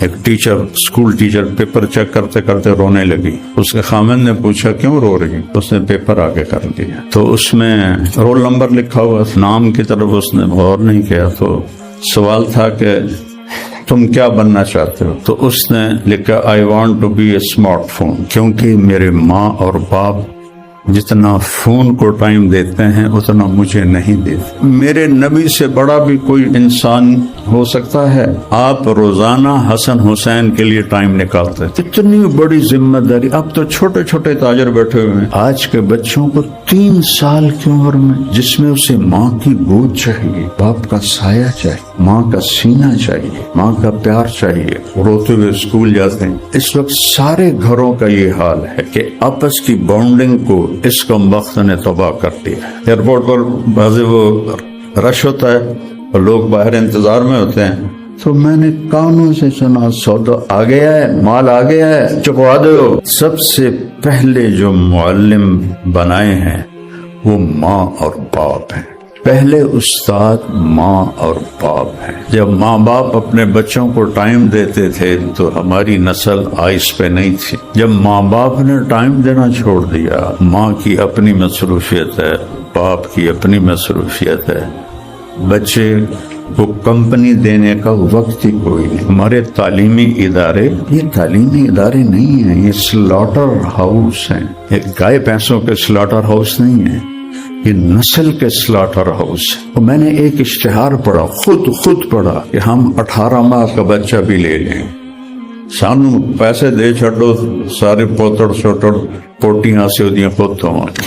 ایک teacher school teacher paper check کرتے کرتے رونے لگی. اس کے خامن نے پوچھا کیوں رو رہی؟ اس نے پیپر آگے کر دیا تو اس میں رول نمبر لکھا ہوا، نام کی طرف اس نے غور نہیں کیا. تو سوال تھا کہ تم کیا بننا چاہتے ہو؟ تو اس نے لکھا I want to be a smart phone, کیونکہ میرے ماں اور باپ جتنا فون کو ٹائم دیتے ہیں اتنا مجھے نہیں دیتے. میرے نبی سے بڑا بھی کوئی انسان ہو سکتا ہے؟ آپ روزانہ حسن حسین کے لیے ٹائم نکالتے. اتنی بڑی ذمہ داری. اب تو چھوٹے چھوٹے تاجر بیٹھے ہوئے ہیں. آج کے بچوں کو 3 سال کی عمر میں جس میں اسے ماں کی گود چاہیے، باپ کا سایہ چاہیے، ماں کا سینہ چاہیے، ماں کا پیار چاہیے، روتے ہوئے اسکول جاتے ہیں. اس وقت سارے گھروں کا یہ حال ہے کہ آپس کی بانڈنگ کو اس کم وقت نے تباہ کر دیا. ایئرپورٹ پر بازی وہ رش ہوتا ہے اور لوگ باہر انتظار میں ہوتے ہیں، تو میں نے کانوں سے سنا سودا آ گیا ہے، مال آ گیا ہے، چکوا دو. سب سے پہلے جو معلم بنائے ہیں وہ ماں اور باپ ہیں. پہلے استاد ماں اور باپ ہیں. جب ماں باپ اپنے بچوں کو ٹائم دیتے تھے تو ہماری نسل آئس پہ نہیں تھی. جب ماں باپ نے ٹائم دینا چھوڑ دیا، ماں کی اپنی مصروفیت ہے، باپ کی اپنی مصروفیت ہے، بچے کو کمپنی دینے کا وقت ہی کوئی نہیں. ہمارے تعلیمی ادارے یہ تعلیمی ادارے نہیں ہیں، یہ سلاٹر ہاؤس ہیں. یہ گائے بھینسوں کے سلاٹر ہاؤس نہیں ہیں، یہ نسل کے سلاٹر ہاؤس. میں نے ایک اشتہار پڑھا، خود پڑھا کہ ہم 18 ماہ کا بچہ بھی لے لیں، سانو پیسے دے چھڑو، سارے پوتڑ چھوٹڑ پوٹیاں سے ہوتی ہیں خود تو ہماری.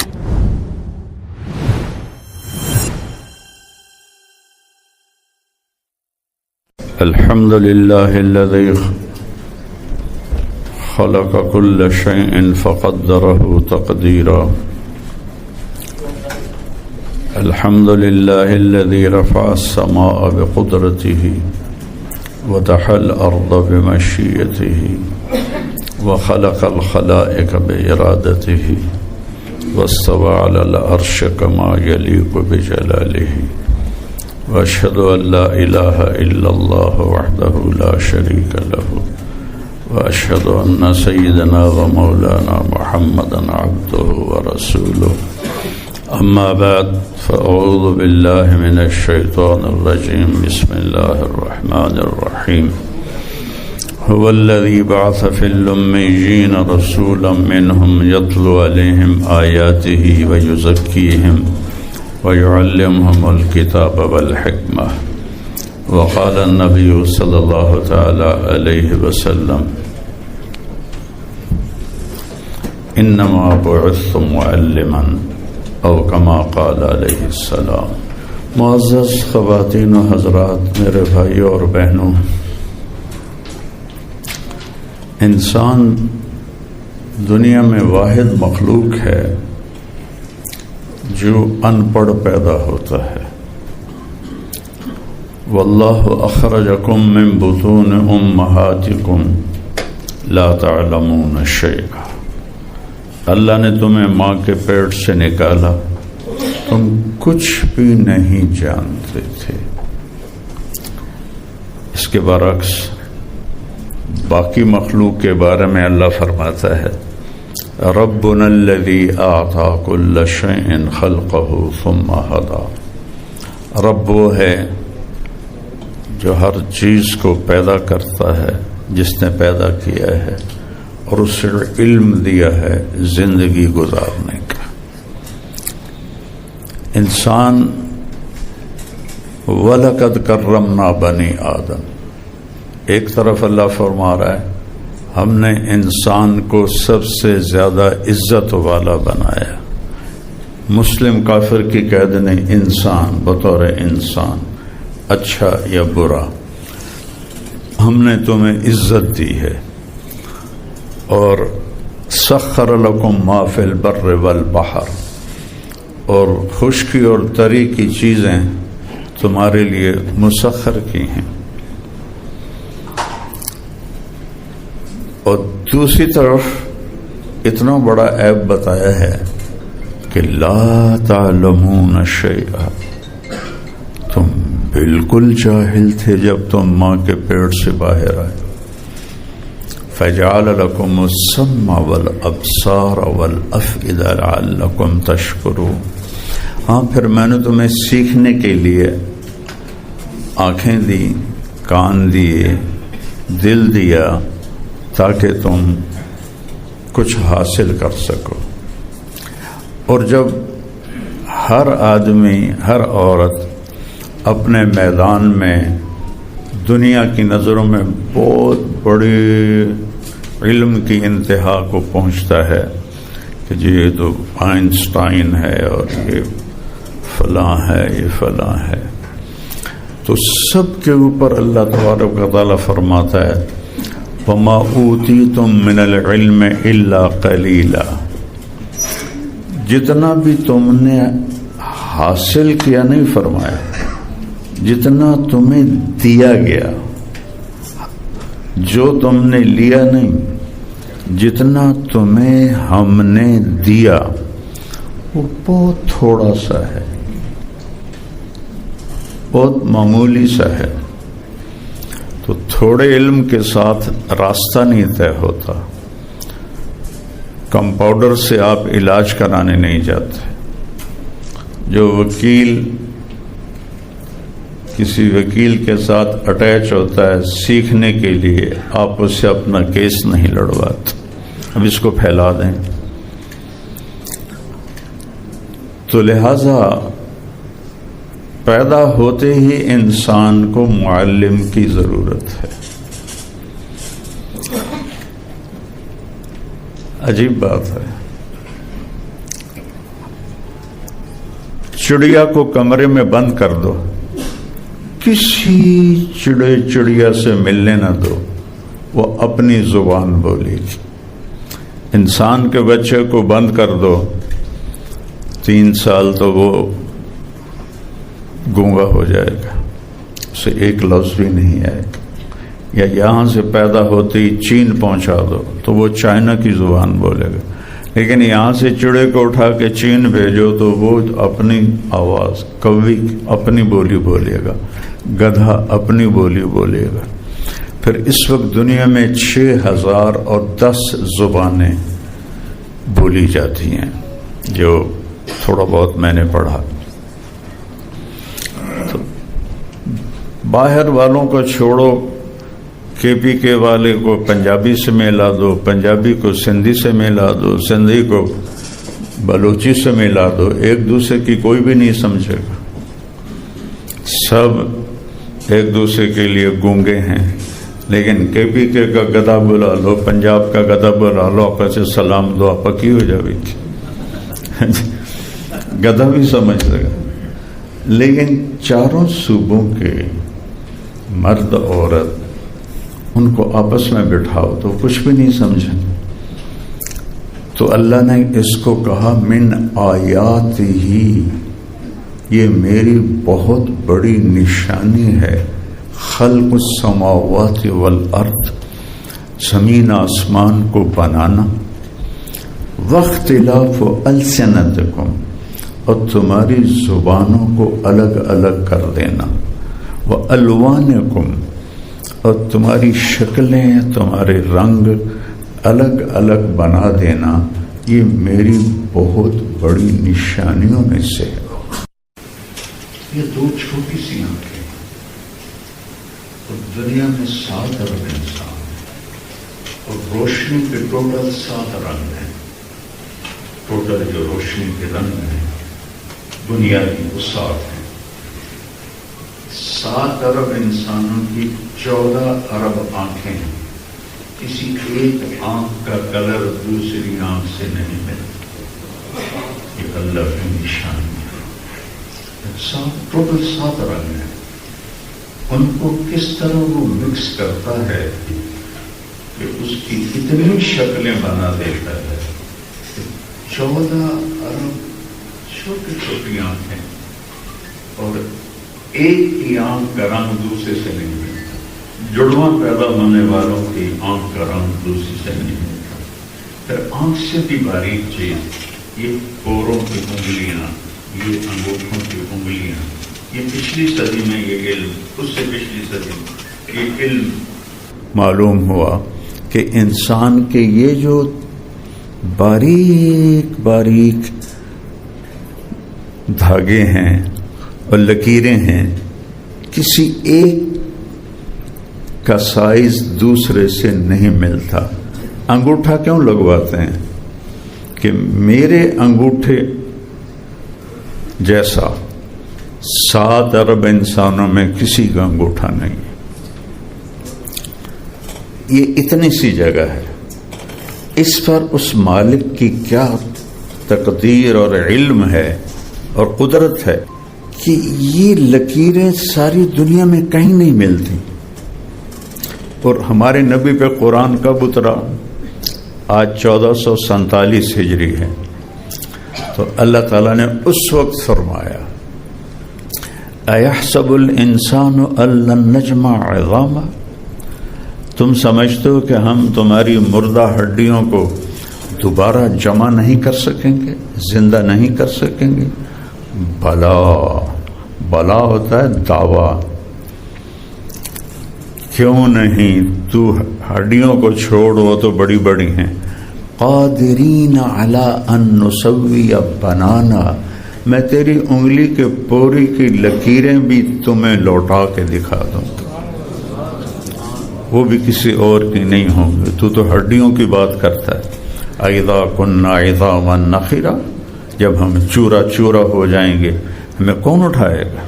الحمد للہ الذی خلق كل شيء فقدره تقديرا. الحمد لله الذي رفع السماء بقدرته ودحى الأرض بمشيئته وخلق الخلائق بإرادته واستوى على العرش كما يليق بجلاله. وأشهد أن لا إله إلا الله وحده لا شريك له وأشهد أن سيدنا ومولانا محمدا عبده ورسوله. أما بعد فأعوذ بالله من الشيطان الرجيم. بسم الله الرحمن الرحيم. هو الذي بعث في الأميين رسولا منهم يتلو عليهم آياته ويزكيهم ويعلمهم الكتاب والحكمة. وقال النبي صلى الله تعالى عليه وسلم إنما بعثت معلما او کما قال علیہ السلام. معزز خواتین و حضرات، میرے بھائیوں اور بہنوں، انسان دنیا میں واحد مخلوق ہے جو ان پڑھ پیدا ہوتا ہے. واللہ اخرجکم من بطون امہاتکم لا تعلمون شیئا. اللہ نے تمہیں ماں کے پیٹ سے نکالا، تم کچھ بھی نہیں جانتے تھے. اس کے برعکس باقی مخلوق کے بارے میں اللہ فرماتا ہے ربنا الذی اعطى كل شيء خلقه ثم هدى. رب وہ ہے جو ہر چیز کو پیدا کرتا ہے، جس نے پیدا کیا ہے اور اسے علم دیا ہے زندگی گزارنے کا. انسان وَلَقَدْ كَرَّمْنَا بَنِي آدم، ایک طرف اللہ فرما رہا ہے ہم نے انسان کو سب سے زیادہ عزت والا بنایا. مسلم کافر کی قید نہیں، انسان بطور انسان اچھا یا برا ہم نے تمہیں عزت دی ہے. اور سخر لکم ما فی البر والبحر، اور خشکی اور تری کی چیزیں تمہارے لیے مسخر کی ہیں. اور دوسری طرف اتنا بڑا عیب بتایا ہے کہ لا تعلمون شیئا، تم بالکل جاہل تھے جب تم ماں کے پیٹ سے باہر آئے. فجعل لكم السمع والابصار والافئدہ لعلکم تشکرون. ہاں پھر میں نے تمہیں سیکھنے کے لیے آنکھیں دی، کان دیے، دل دیا تاکہ تم کچھ حاصل کر سکو. اور جب ہر آدمی، ہر عورت اپنے میدان میں دنیا کی نظروں میں بہت بڑے علم کی انتہا کو پہنچتا ہے کہ جی یہ تو آئنسٹائن ہے اور یہ فلاں ہے، یہ فلاں ہے، تو سب کے اوپر اللہ تبارک و تعالیٰ فرماتا ہے وَمَا أُوتِيتُم مِّنَ الْعِلْمِ إِلَّا قَلِيلًا. جتنا بھی تم نے حاصل کیا نہیں فرمایا، جتنا تمہیں دیا گیا، جو تم نے لیا نہیں، جتنا تمہیں ہم نے دیا وہ بہت تھوڑا سا ہے، بہت معمولی سا ہے. تو تھوڑے علم کے ساتھ راستہ نہیں طے ہوتا. کمپاؤڈر سے آپ علاج کرانے نہیں جاتے. جو وکیل کسی وکیل کے ساتھ اٹیچ ہوتا ہے سیکھنے کے لیے، آپ اس سے اپنا کیس نہیں لڑواتے، اب اس کو پھیلا دیں. تو لہذا پیدا ہوتے ہی انسان کو معلم کی ضرورت ہے. عجیب بات ہے، چڑیا کو کمرے میں بند کر دو، کسی چڑیا سے ملنے نہ دو، وہ اپنی زبان بولے گی. انسان کے بچے کو بند کر دو 3 سال تو وہ گونگا ہو جائے گا، اسے ایک لفظ بھی نہیں آئے گا. یا یہاں سے پیدا ہوتے ہی چین پہنچا دو تو وہ چائنا کی زبان بولے گا، لیکن یہاں سے چڑے کو اٹھا کے چین بھیجو تو وہ اپنی آواز، کوی اپنی بولی بولے گا، گدھا اپنی بولی بولے گا. پھر اس وقت دنیا میں 6010 زبانیں بولی جاتی ہیں، جو تھوڑا بہت میں نے پڑھا. تو باہر والوں کو چھوڑو، کے پی کے والے کو پنجابی سے ملا دو، پنجابی کو سندھی سے ملا دو، سندھی کو بلوچی سے ملا دو، ایک دوسرے کی کوئی بھی نہیں سمجھے گا. سب ایک دوسرے کے لیے گونگے ہیں. لیکن کے پی کے کا گدھا بلا لو، پنجاب کا گدھا بلا لو، آپ سے سلام دعا پکی ہو جائے گی، گدھا بھی سمجھ لے گا. لیکن چاروں صوبوں کے مرد عورت ان کو آپس میں بٹھاؤ تو کچھ بھی نہیں سمجھیں. تو اللہ نے اس کو کہا من آیات ہی، یہ میری بہت بڑی نشانی ہے. خلق السماوات والارض، زمین آسمان کو بنانا. واختلاف السنتکم، اور تمہاری زبانوں کو الگ الگ کر دینا. والوانکم، اور تمہاری شکلیں، تمہارے رنگ الگ الگ بنا دینا. یہ میری بہت بڑی نشانیوں میں سے ہے. یہ 2 چھوٹی سی آنکھیں، اور دنیا میں 7 ارب انسان ہیں، اور روشنی کے ٹوٹل 7 رنگ ہیں. ٹوٹل جو روشنی کے رنگ ہیں دنیا کی وہ 7 ہیں. 7 ارب انسانوں کی 14 ارب آنکھیں ہیں. کسی ایک آنکھ کا کلر دوسری آنکھ سے نہیں ملتا. یہ اللہ کی نشانی ہے. ٹوٹل 7 رنگ ہیں. ان کو کس طرح وہ مکس کرتا ہے کہ اس کی اتنی شکلیں بنا دیتا ہے. 14 ارب چھوٹی چھوٹی آنکھیں، اور ایک کی آنکھ کا رنگ دوسرے سے نہیں ملتا. جڑواں پیدا ہونے والوں کی آنکھ کا رنگ دوسری سے نہیں ملتا. پھر آنکھ سے بھی باریک چیز، یہ پوروں کی انگلیاں، یہ انگوٹھوں کی انگلیاں. یہ پچھلی صدی میں یہ علم، اس سے پچھلی صدی میں یہ علم معلوم ہوا کہ انسان کے یہ جو باریک باریک دھاگے ہیں اور لکیریں ہیں، کسی ایک کا سائز دوسرے سے نہیں ملتا۔ انگوٹھا کیوں لگواتے ہیں؟ کہ میرے انگوٹھے جیسا 7 ارب انسانوں میں کسی کا انگوٹھا نہیں۔ یہ اتنی سی جگہ ہے، اس پر اس مالک کی کیا تقدیر اور علم ہے اور قدرت ہے کہ یہ لکیریں ساری دنیا میں کہیں نہیں ملتی۔ اور ہمارے نبی پہ قرآن کب اترا؟ آج 1447 ہجری ہے، تو اللہ تعالیٰ نے اس وقت فرمایا اَيَحْسَبُ الْإِنسَانُ أَن لَّن نَّجْمَعَ عِظَامَهُ، تم سمجھتے ہو کہ ہم تمہاری مردہ ہڈیوں کو دوبارہ جمع نہیں کر سکیں گے، زندہ نہیں کر سکیں گے؟ بلا، بلا ہوتا ہے دعویٰ، کیوں نہیں؟ تو ہڈیوں کو چھوڑ، وہ تو بڑی بڑی ہیں۔ قادرین علی ان نسوی بنانا، میں تیری انگلی کے پوری کی لکیریں بھی تمہیں لوٹا کے دکھا دوں گا، وہ بھی کسی اور کی نہیں ہوں گی۔ تو ہڈیوں کی بات کرتا ہے۔ اذا کنا عظاما نخرا، جب ہم چورا چورا ہو جائیں گے ہمیں کون اٹھائے گا؟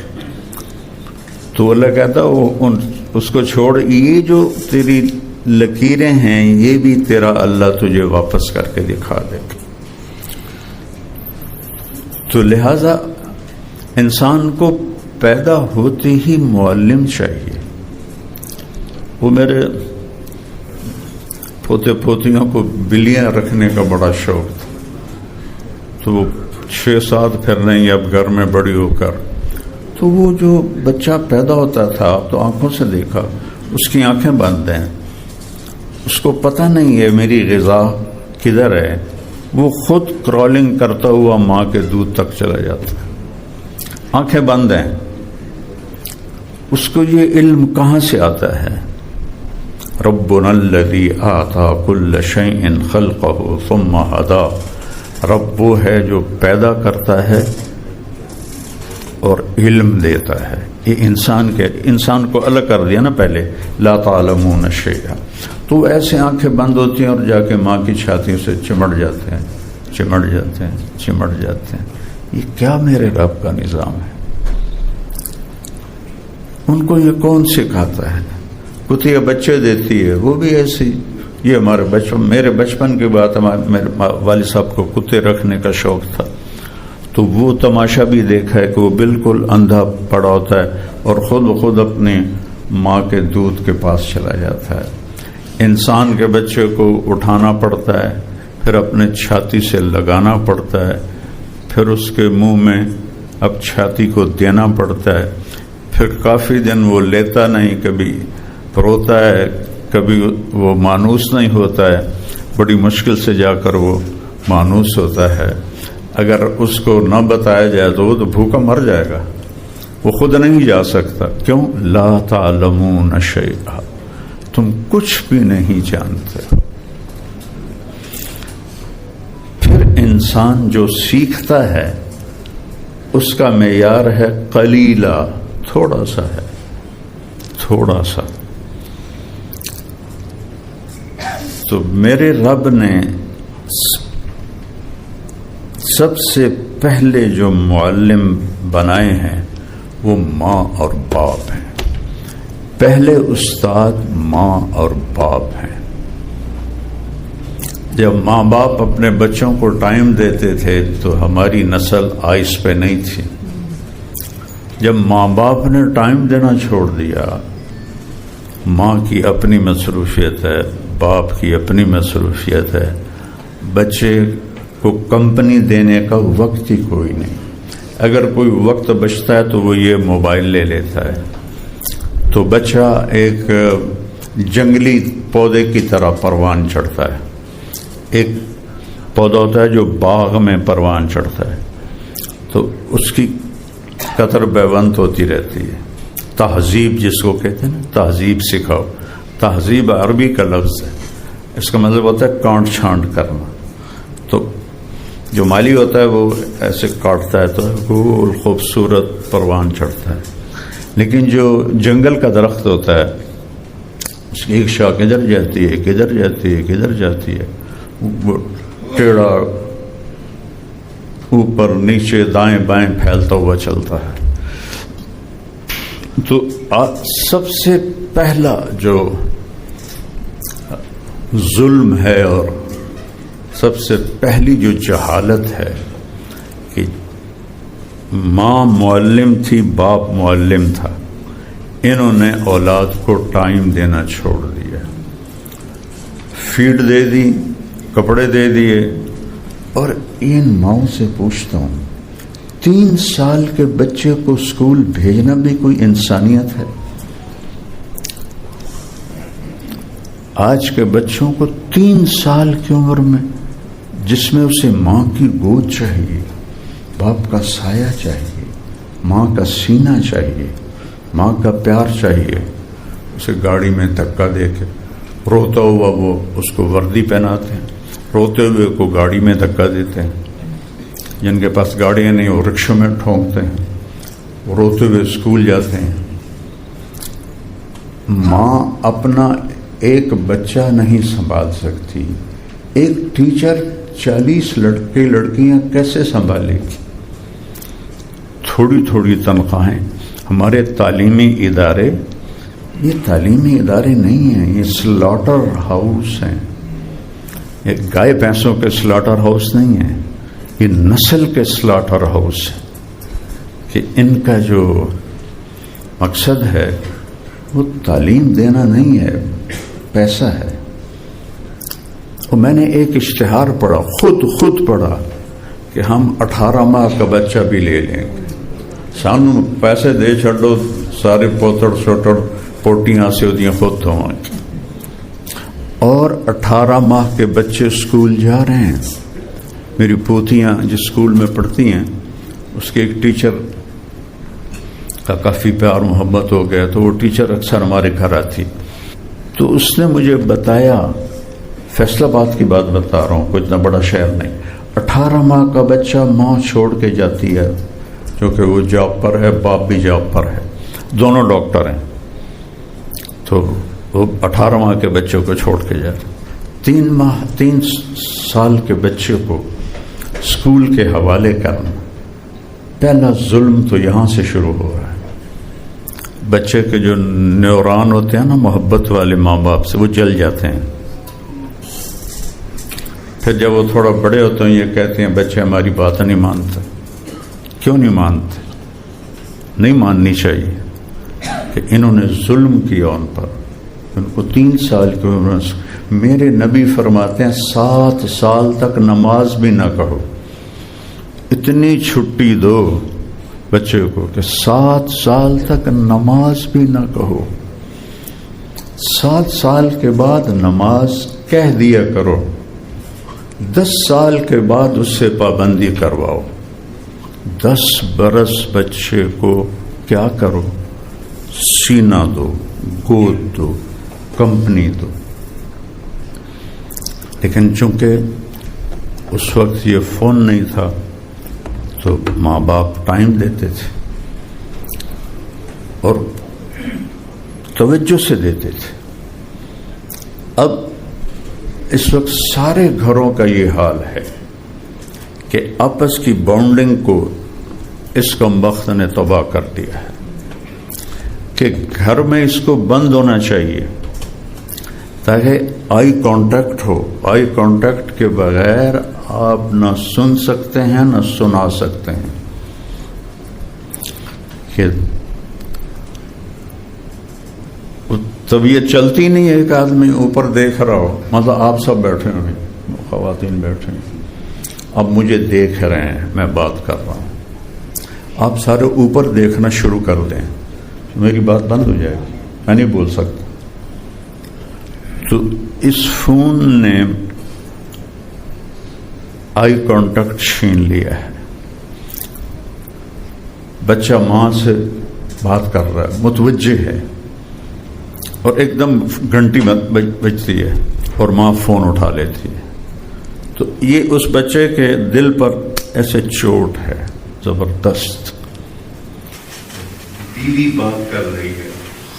تو اللہ کہتا وہ اس کو چھوڑ، یہ جو تیری لکیریں ہیں یہ بھی تیرا اللہ تجھے واپس کر کے دکھا دے گا۔ تو لہذا انسان کو پیدا ہوتے ہی معلم چاہیے۔ وہ میرے پوتے پوتیوں کو بلیاں رکھنے کا بڑا شوق تھا، تو وہ 6-7 پھر نہیں، اب گھر میں بڑی ہو کر، تو وہ جو بچہ پیدا ہوتا تھا تو آنکھوں سے دیکھا، اس کی آنکھیں بند ہیں، اس کو پتہ نہیں ہے میری غذا کدھر ہے، وہ خود کرالنگ کرتا ہوا ماں کے دودھ تک چلا جاتا ہے، آنکھیں بند ہیں۔ اس کو یہ علم کہاں سے آتا ہے؟ ربنا الذی اعطی کل شیء خلقہ ثم ہدی، رب وہ ہے جو پیدا کرتا ہے اور علم دیتا ہے۔ یہ انسان کو الگ کر دیا نا پہلے، لا تعلمون شیئا، تو ایسے آنکھیں بند ہوتی ہیں اور جا کے ماں کی چھاتی سے چمٹ جاتے ہیں، چمٹ جاتے ہیں، چمٹ جاتے ہیں۔ یہ کیا میرے رب کا نظام ہے؟ ان کو یہ کون سکھاتا ہے؟ کتیا بچے دیتی ہے، وہ بھی ایسی۔ یہ میرے بچپن کی بات، میرے والد صاحب کو کتے رکھنے کا شوق تھا، تو وہ تماشا بھی دیکھا ہے کہ وہ بالکل اندھا پڑا ہوتا ہے اور خود بخود اپنی ماں کے دودھ کے پاس چلا جاتا ہے۔ انسان کے بچے کو اٹھانا پڑتا ہے، پھر اپنے چھاتی سے لگانا پڑتا ہے، پھر اس کے منہ میں اب چھاتی کو دینا پڑتا ہے، پھر کافی دن وہ لیتا نہیں، کبھی روتا ہے، کبھی وہ مانوس نہیں ہوتا ہے، بڑی مشکل سے جا کر وہ مانوس ہوتا ہے۔ اگر اس کو نہ بتایا جائے تو وہ تو بھوکا مر جائے گا، وہ خود نہیں جا سکتا۔ کیوں؟ لا تعلمون شیئا، تم کچھ بھی نہیں جانتے۔ پھر انسان جو سیکھتا ہے اس کا معیار ہے قلیلا، تھوڑا سا ہے، تھوڑا سا۔ تو میرے رب نے سب سے پہلے جو معلم بنائے ہیں وہ ماں اور باپ ہیں۔ پہلے استاد ماں اور باپ ہیں۔ جب ماں باپ اپنے بچوں کو ٹائم دیتے تھے تو ہماری نسل آئس پہ نہیں تھی۔ جب ماں باپ نے ٹائم دینا چھوڑ دیا، ماں کی اپنی مصروفیت ہے، باپ کی اپنی مصروفیت ہے، بچے کو کمپنی دینے کا وقت ہی کوئی نہیں۔ اگر کوئی وقت بچتا ہے تو وہ یہ موبائل لے لیتا ہے، تو بچہ ایک جنگلی پودے کی طرح پروان چڑھتا ہے۔ ایک پودا ہوتا ہے جو باغ میں پروان چڑھتا ہے، تو اس کی قطر بیونت ہوتی رہتی ہے۔ تہذیب جس کو کہتے ہیں نا، تہذیب سکھاؤ۔ تہذیب عربی کا لفظ ہے، اس کا مطلب ہوتا ہے کانٹ چھانٹ کرنا. تو جو مالی ہوتا ہے وہ ایسے کاٹتا ہے تو گول خوبصورت پروان چڑھتا ہے. لیکن جو جنگل کا درخت ہوتا ہے اس کی ایک شاخ کدھر جاتی ہے کدھر جاتی ہے کدھر جاتی ہے, وہ ٹیڑھا اوپر نیچے دائیں بائیں پھیلتا ہوا چلتا ہے. تو سب سے پہلا جو ظلم ہے اور سب سے پہلی جو جہالت ہے کہ ماں معلم تھی باپ معلم تھا, انہوں نے اولاد کو ٹائم دینا چھوڑ دیا. فیڈ دے دی, کپڑے دے دیے. اور ان ماؤں سے پوچھتا ہوں 3 سال کے بچے کو اسکول بھیجنا بھی کوئی انسانیت ہے؟ آج کے بچوں کو 3 سال کی عمر میں, جس میں اسے ماں کی گود چاہیے, باپ کا سایہ چاہیے, ماں کا سینہ چاہیے, ماں کا پیار چاہیے, اسے گاڑی میں دھکا دے کے روتا ہوا وہ اس کو وردی پہناتے ہیں, روتے ہوئے کو گاڑی میں دھکا دیتے ہیں. جن کے پاس گاڑیاں نہیں وہ رکشوں میں ٹھونکتے ہیں, وہ روتے ہوئے اسکول جاتے ہیں. ماں اپنا ایک بچہ نہیں سنبھال سکتی, ایک ٹیچر 40 لڑکے لڑکیاں کیسے سنبھالے گی؟ تھوڑی تھوڑی تنخواہیں. ہمارے تعلیمی ادارے یہ تعلیمی ادارے نہیں ہیں, یہ سلاٹر ہاؤس ہیں. یہ گائے بھینسوں کے سلاٹر ہاؤس نہیں ہیں, یہ نسل کے سلاٹر ہاؤس ہے. کہ ان کا جو مقصد ہے وہ تعلیم دینا نہیں ہے, پیسہ ہے. اور میں نے ایک اشتہار پڑھا, خود پڑھا کہ ہم 18 ماہ کا بچہ بھی لے لیں گے, سانو پیسے دے چھڑو, سارے پوتڑ سوٹڑ پوٹیاں سے ہوتی خود دھوائیں. اور 18 ماہ کے بچے اسکول جا رہے ہیں. میری پوتیاں جس اسکول میں پڑھتی ہیں اس کے ایک ٹیچر کا کافی پیار محبت ہو گیا, تو وہ ٹیچر اکثر ہمارے گھر آتی. تو اس نے مجھے بتایا, فیصل آباد کی بات بتا رہا ہوں, کوئی اتنا بڑا شہر نہیں, 18 ماہ کا بچہ ماں چھوڑ کے جاتی ہے, کیونکہ وہ جاب پر ہے, باپ بھی جاب پر ہے, دونوں ڈاکٹر ہیں. تو وہ 18 ماہ کے بچے کو چھوڑ کے جاتے. 3 سال کے بچے کو اسکول کے حوالے کرنا, پہلا ظلم تو یہاں سے شروع ہو رہا ہے. بچے کے جو نیوران ہوتے ہیں نا محبت والے ماں باپ سے, وہ جل جاتے ہیں. پھر جب وہ تھوڑا بڑے ہوتے ہیں یہ کہتے ہیں بچے ہماری بات نہیں مانتے. کیوں نہیں مانتے؟ نہیں ماننی چاہیے کہ انہوں نے ظلم کیا ان پر. ان کو 3 سال کی عمر, میرے نبی فرماتے ہیں 7 سال تک نماز بھی نہ کہو. اتنی چھٹی دو بچے کو کہ 7 سال تک نماز بھی نہ کہو. 7 سال کے بعد نماز کہہ دیا کرو, 10 سال کے بعد اس سے پابندی کرواؤ. 10 برس بچے کو کیا کرو؟ سینہ دو, گود دو, کمپنی دو. لیکن چونکہ اس وقت یہ فون نہیں تھا تو ماں باپ ٹائم دیتے تھے اور توجہ سے دیتے تھے. اب اس وقت سارے گھروں کا یہ حال ہے کہ آپس کی بانڈنگ کو اس کمبخت نے تباہ کر دیا ہے کہ گھر میں اس کو بند ہونا چاہیے تاکہ آئی کانٹیکٹ ہو. آئی کانٹیکٹ کے بغیر آپ نہ سن سکتے ہیں نہ سنا سکتے ہیں. کہ طبیعت چلتی نہیں ہے, ایک آدمی اوپر دیکھ رہا ہو, مطلب آپ سب بیٹھے ہیں, خواتین بیٹھے ہیں, اب مجھے دیکھ رہے ہیں, میں بات کر رہا ہوں, آپ سارے اوپر دیکھنا شروع کر دیں تو میری بات بند ہو جائے گی, میں نہیں بول سکتا. تو اس فون نے آئی کانٹیکٹ چھین لیا ہے. بچہ ماں سے بات کر رہا ہے, متوجہ ہے, اور ایک دم گھنٹی بجتی ہے اور ماں فون اٹھا لیتی ہے. تو یہ اس بچے کے دل پر ایسے چوٹ ہے زبردست. بیوی بات کر رہی ہے،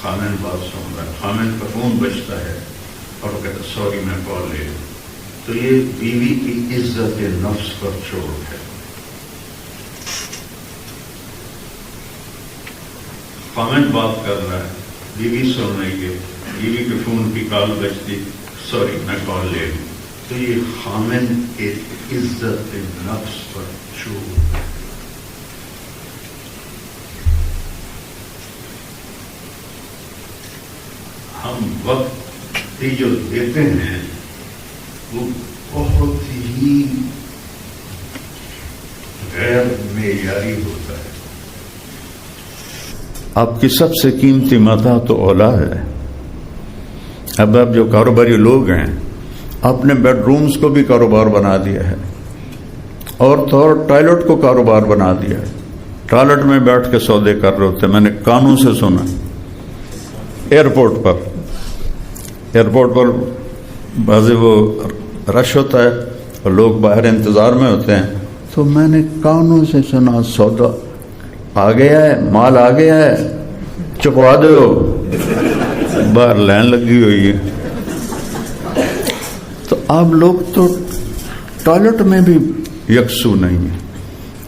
خامن بات سن رہا ہے، خامن کا فون بجتا ہے اور وہ کہتا سوری میں کال لے لوں. تو یہ بیوی کی عزت نفس پر چوٹ ہے. خامن بات کر رہا ہے، بیوی سن رہی ہے، بیوی کے فون کی کال بجتی، سوری میں کال لے لوں. تو یہ خامن کی عزت نفس پر چوٹ ہے. ہم وقت بھی جو دیتے ہیں وہ بہت ہی غیر معیاری ہوتا ہے. آپ کی سب سے قیمتی متاع تو اولاد ہے. اب آپ جو کاروباری لوگ ہیں اپنے بیڈ رومز کو بھی کاروبار بنا دیا ہے اور ٹوائلٹ کو کاروبار بنا دیا ہے. ٹوائلٹ میں بیٹھ کے سودے کر رہے ہوتے. میں نے کانوں سے سنا ایئرپورٹ پر بازی وہ رش ہوتا ہے اور لوگ باہر انتظار میں ہوتے ہیں. تو میں نے کانوں سے سنا سودا آ گیا ہے، مال آ گیا ہے، چکوا دو. باہر لائن لگی ہوئی ہے. تو آپ لوگ تو ٹوائلٹ میں بھی یکسو نہیں ہیں.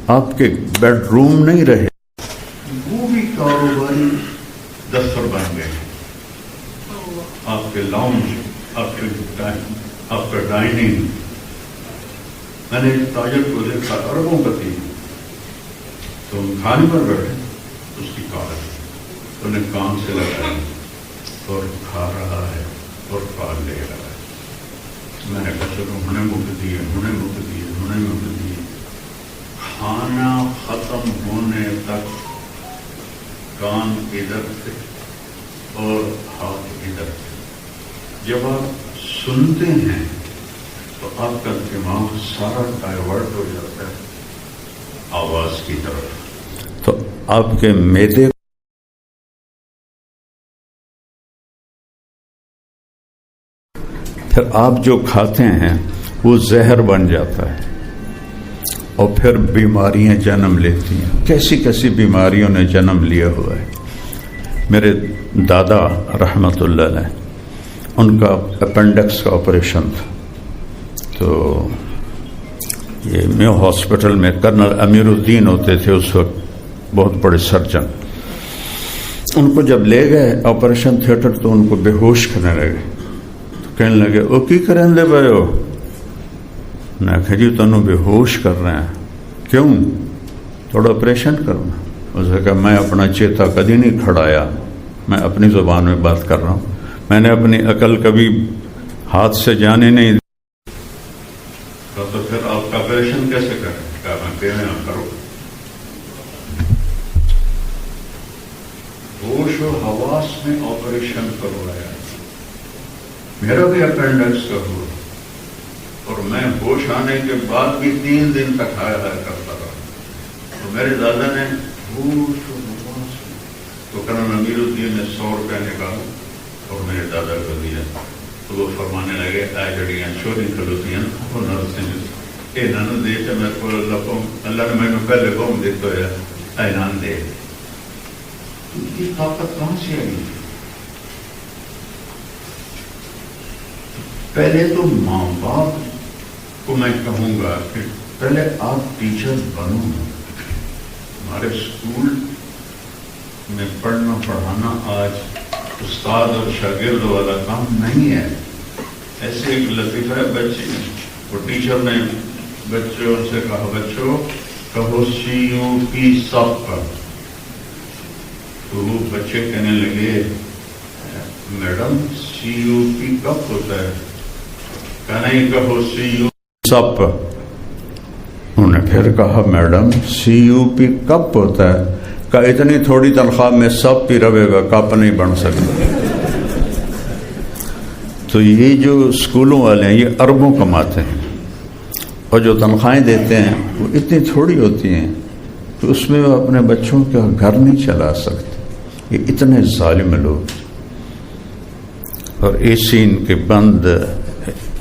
آپ کے بیڈ روم نہیں رہے، وہ بھی کاروباری دفتر بن گئے. آپ کے لاؤنج، آپ کا ڈائننگ. میں نے تاجر کو دیکھا اربوں کا تھی. تو کھانے پر بیٹھے، اس کی کال انہیں کام سے لگایا اور کھا رہا ہے اور کال لے رہا ہے. میں نے کہا چلو انہیں مک دیے. کھانا ختم ہونے تک کان ادھر تھے اور ہاتھ ادھر تھے. جب آپ سنتے ہیں تو آپ کا دماغ سارا ڈائیورٹ ہو جاتا ہے آواز کی طرف. تو آپ کے معدے پھر آپ جو کھاتے ہیں وہ زہر بن جاتا ہے اور پھر بیماریاں جنم لیتی ہیں. کیسی کیسی بیماریوں نے جنم لیا ہوا ہے. میرے دادا رحمت اللہ علیہ، ان کا اپینڈکس کا آپریشن تھا. تو یہ میو ہاسپٹل میں کرنل امیر الدین ہوتے تھے اس وقت، بہت بڑے سرجن. ان کو جب لے گئے آپریشن تھیٹر تو ان کو بے ہوش کرنے لگے. تو کہنے لگے او کی کریں دے پائے ہو؟ میں کہا جی تنوں بے ہوش کر رہے ہیں. کیوں؟ تھوڑا آپریشن کرنا. اس نے کہا میں اپنا چیتا کبھی نہیں کھڑایا، میں اپنی زبان میں بات کر رہا ہوں. میں نے اپنی عقل کبھی ہاتھ سے جانے نہیں دی. تو پھر آپ کا آپریشن کیسے کریں؟ کہا میں کہنا کرو. ہوش و حواس میں آپریشن کروایا. میرا بھی اپینڈکس کا ہوا اور میں ہوش آنے کے بعد بھی 3 دن تک ہائے کرتا رہا. تو میرے دادا نے ہوش و حواس تو کرنل امیر الدین نے 100 روپے نکالا اور میرے دادا کو دیا. تو وہ فرمانے لگے اے جڑیاں چوری کھلوتی ہیں وہ نرسنگ اے نانو دے تو میرے کو اللہ نے میں پہلے قوم دیتا ہے اے نان دے. یہ طاقت کہاں سے آئی؟ پہلے تو ماں باپ کو میں کہوں گا کہ پہلے آپ ٹیچر بنو. ہمارے اسکول میں پڑھنا پڑھانا آج استاد اور شاگرد والا کام نہیں ہے. ایسے ایک لطیفہ ہے، بچے وہ ٹیچر نے بچوں سے کہا بچوں کہو CUP سب کا. تو وہ بچے کہنے لگے میڈم CUP کب ہوتا ہے؟ کہا نہیں کہو CUP سب. انہوں نے پھر کہا میڈم CUP کب ہوتا ہے؟ کہ اتنی تھوڑی تنخواہ میں سب پی رہے گا کپ نہیں بن سکتا. تو یہ جو اسکولوں والے ہیں یہ اربوں کماتے ہیں اور جو تنخواہیں دیتے ہیں وہ اتنی تھوڑی ہوتی ہیں کہ اس میں وہ اپنے بچوں کا گھر نہیں چلا سکتے. یہ اتنے ظالم لوگ. اور اے سی ان کے بند،